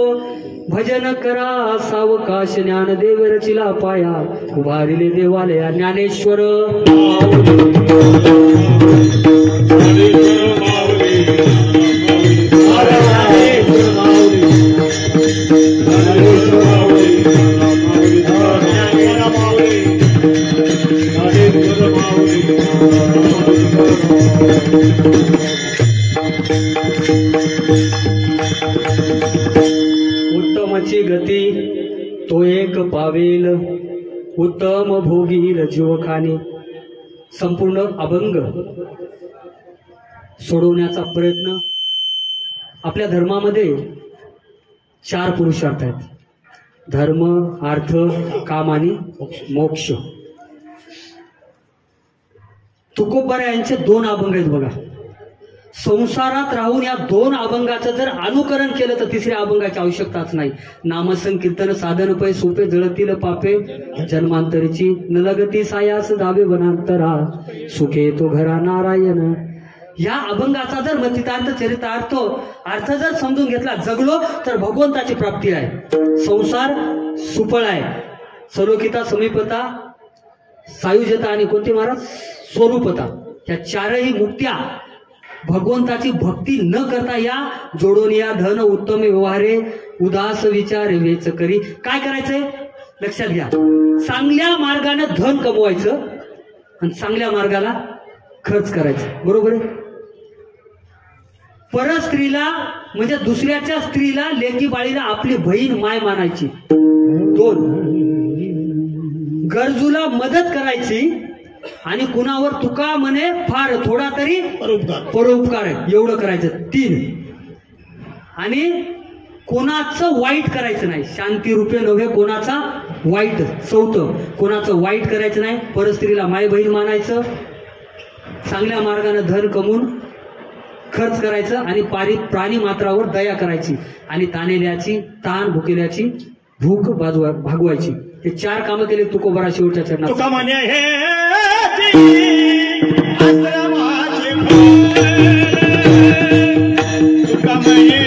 भजन करा सावकाश ज्ञानदेव रचिला पाया उभारिले देवालया. ज्ञानेश्वर उत्तमची गती तो एक पावेल उत्तम भोगील जीवखाने. संपूर्ण अभंग सोडवण्याचा प्रयत्न. आपल्या धर्मामध्ये 4 पुरुषार्थ आहेत: धर्म, अर्थ, काम आणि मोक्ष. तुकोबरा यांचे 2 अभंग आहेत बघा. संसारात राहून या 2 अभंगाचं जर अनुकरण केलं तर 3ऱ्या अभंगाची आवश्यकताच नाही. नामसंकीर्तन साधन पै सोपे जळतील पापे जन्मांतरीची न लगती सायास दावे वनांतरा सुखे तो घरा नारायण. या अभंगाचा जर मतितार्थ चरितार्थ अर्थ जर समजून घेतला जगलो तर भगवंताची प्राप्ती आहे. संसार सुफळ आहे. सलोकिता समीपता सायुज्यता आणि कोणती महाराज स्वरूपता या 4ही मुक्त्या भगवंताची भक्ती न करता या जोडून या धन उत्तम व्यवहारे उदास विचार वेच करी. काय करायचंय लक्षात घ्या. चांगल्या मार्गाने धन कमवायचं आणि चांगल्या मार्गाला खर्च करायचं. बरोबर आहे. परस्त्रीला म्हणजे दुसऱ्याच्या स्त्रीला लेकी बाळीला आपली बहीण माय मानायची. 2 गरजूला मदत करायची आणि कुणावर तुका म्हणे फार थोडा तरी परोपकार एवढं करायचं. 3 आणि कोणाचं वाईट करायचं नाही. शांती रूपे नव्हे कोणाचा वाईट. 4 कोणाचं वाईट करायचं नाही. परस्त्रीला माय बहीण मानायचं. चांगल्या मार्गाने धन कमवून खर्च करायचं आणि प्राणी मात्रावर दया करायची आणि ताणेल्याची ताण भुकेल्याची भूक भागवायची. हे 4 कामं केले तुकोबरा शेवटच्या चरणात. तुका म्हणे हे तुका म्हणे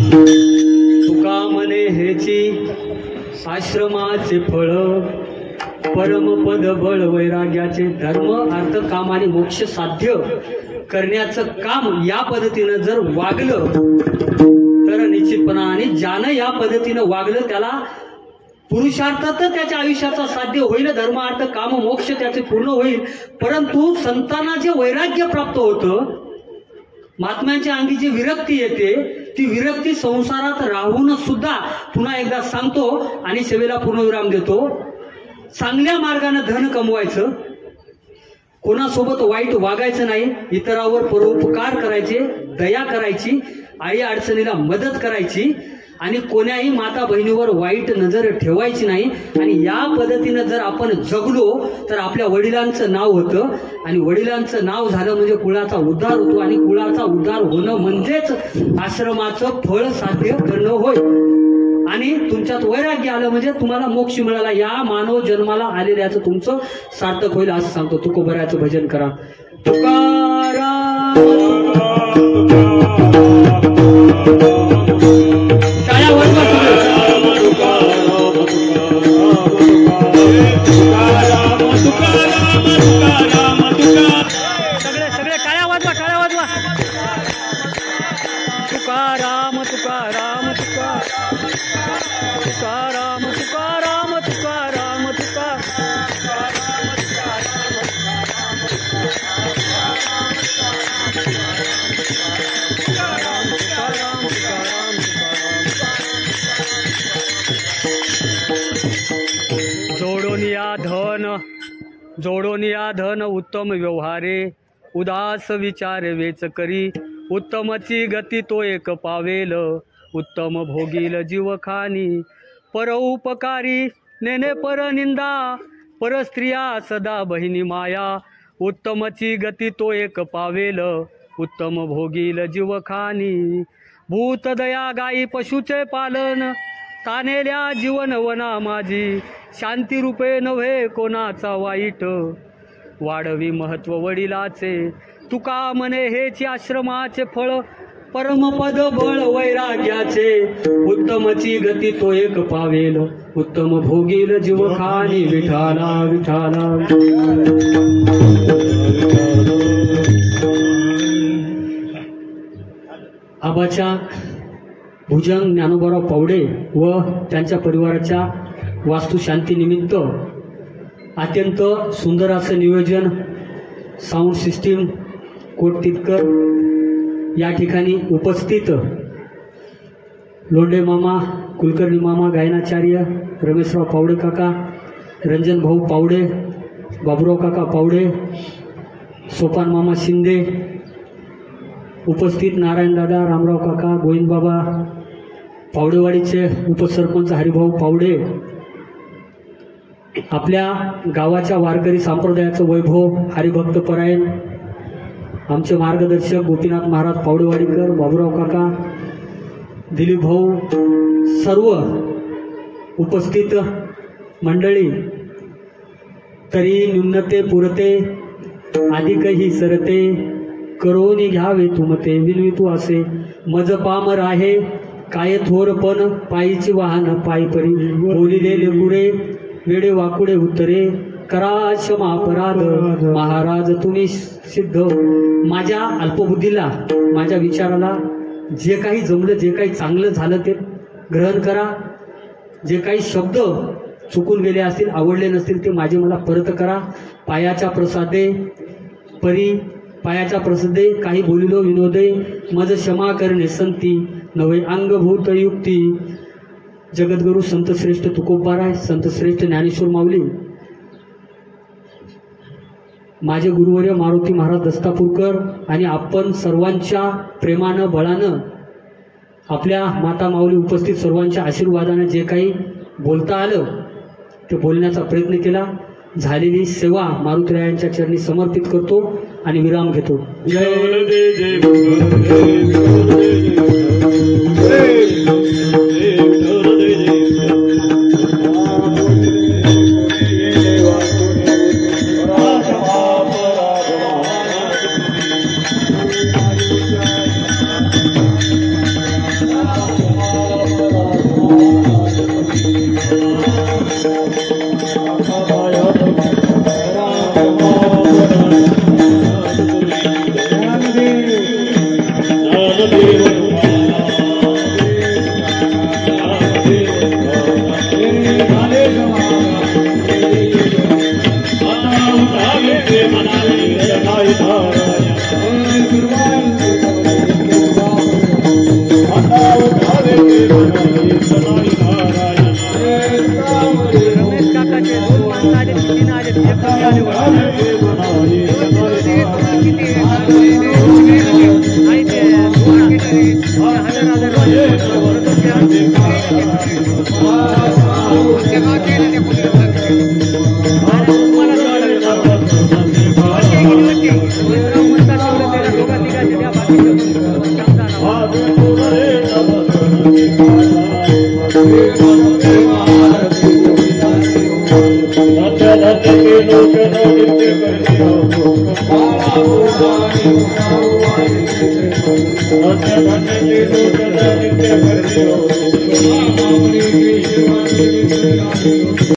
तुका म्हणे हेची आश्रमाचे फळ परमपद बळ वैराग्याचे धर्म अर्थ काम आणि मोक्ष साध्य करण्याचं काम या पद्धतीनं जर वागलं तर निश्चितपणाने ज्यानं या पद्धतीनं वागलं त्याला पुरुषार्थात त्याच्या आयुष्याचा साध्य होईल, धर्म अर्थ काम मोक्ष त्याचे पूर्ण होईल. परंतु संतांना जे वैराग्य प्राप्त होतं, महात्म्यांच्या अंगी जी विरक्ती येते, ती विरक्ती संसारात राहून सुद्धा, पुन्हा एकदा सांगतो आणि सेवेला पूर्णविराम देतो, चांगल्या मार्गाने धन कमवायचं, कोणासोबत वाईट वागायचं नाही, इतरावर परोपकार करायचे, दया करायची, आई अडचणीला मदत करायची आणि कोण्याही माता बहिणीवर वाईट नजर ठेवायची नाही. आणि या पद्धतीनं जर आपण जगलो तर आपल्या वडिलांचं नाव होतं आणि वडिलांचं नाव झालं म्हणजे कुळाचा उद्धार होतो आणि कुळाचा उद्धार होणं म्हणजेच आश्रमाचं फळ साध्य करणं होय. आणि तुमच्यात वैराग्य आलं म्हणजे तुम्हाला मोक्ष मिळाला, या मानव जन्माला आलेल्याचं तुमचं सार्थक होईल असं सांगतो. तुकोबराचं भजन करा. तुकाराम सगळे काळ्या वाजवा, काळ्या वाजवा. तुकाराम तुकाराम तुकाराम तुकाराम तुकाराम तुकाराम जोडून या धन उत्तम व्यवहारे, उदास विचार वेच करी, उत्तमची गती तो एक पावेल, उत्तम भोगील जीवखानी, पर उपकारी नेने पर निंदा, पर स्त्रिया सदा बहिणी माया, उत्तमची गती तो एक पावेल, उत्तम भोगील जीवखानी, भूत दया गाई पशुचे पालन, तानेल्या जीवन वना माझी, शांती रूपे नव्हे कोणाचा वाईट, वाढवी महत्व वडिलाचे, तुका म्हणे हेची आश्रमाचे फळ, परमपद बळ वैराग्याचे, उत्तमची गती तो एक पावेल, उत्तम भोगील जीवखानी, विठाला विठाला. आबाच्या भुजंग ज्ञानोबाराव पावडे व त्यांच्या परिवाराच्या वास्तुशांतीनिमित्त अत्यंत सुंदर असं नियोजन, साऊंड सिस्टीम कोटतीतकर या ठिकाणी उपस्थित, लोंढे मामा, कुलकर्णी मामा, गायनाचार्य रमेशराव पावडे काका, रंजन भाऊ पावडे, बाबुराव काका पावडे, सोपान मामा शिंदे, उपस्थित नारायण दादा, रामराव काका, गोविंद बाबा, पावडेवाडीचे उपसरपंच हरिभाऊ पावडे, आपल्या गावाच्या वारकरी संप्रदायाचं वैभव, हरिभक्त परायण आमचे मार्गदर्शक गोपीनाथ महाराज पावडेवाडीकर, बाबुराव काका, दिलीप भाऊ, सर्व उपस्थित मंडळी, तरी न्यूनते पुरते अधिकही सरते, करोनी घ्यावे तुमते, विनवितू असे मज पामर आहे, काय थोर पण पायीची वाहन पायी परी, बोलिले लेकुडे वेडे वाकुडे उत्तरे, करा क्षमा अपराध महाराज तुम्ही सिद्ध. माझ्या अल्पबुद्धीला, माझ्या विचाराला जे काही जमलं, जे काही चांगलं झालं ते ग्रहण करा, जे काही शब्द चुकून गेले असतील, आवडले नसतील ते माझे मला परत करा. पायाच्या प्रसादे परी पायाच्या प्रसादे काही बोलिलो विनोदे, मज क्षमा करणे संती नवे अंगभूत युक्ती. जगद्गुरु संत श्रेष्ठ तुकोबाराय, संत श्रेष्ठ ज्ञानेश्वर माऊली, माझे गुरुवर्य मारुती महाराज दस्तापूरकर आणि आपण सर्वांच्या प्रेमानं बळानं, आपल्या माता माऊली उपस्थित सर्वांच्या आशीर्वादाने जे काही बोलता आलं ते बोलण्याचा प्रयत्न केला. झालेली सेवा मारुतीरायांच्या चरणी समर्पित करतो आणि विराम घेतो. जय देवराव म्हणतात तेवढं त्याला दोघा तिघांच्या द्या बाकीचं शब्द आणावं. धन्य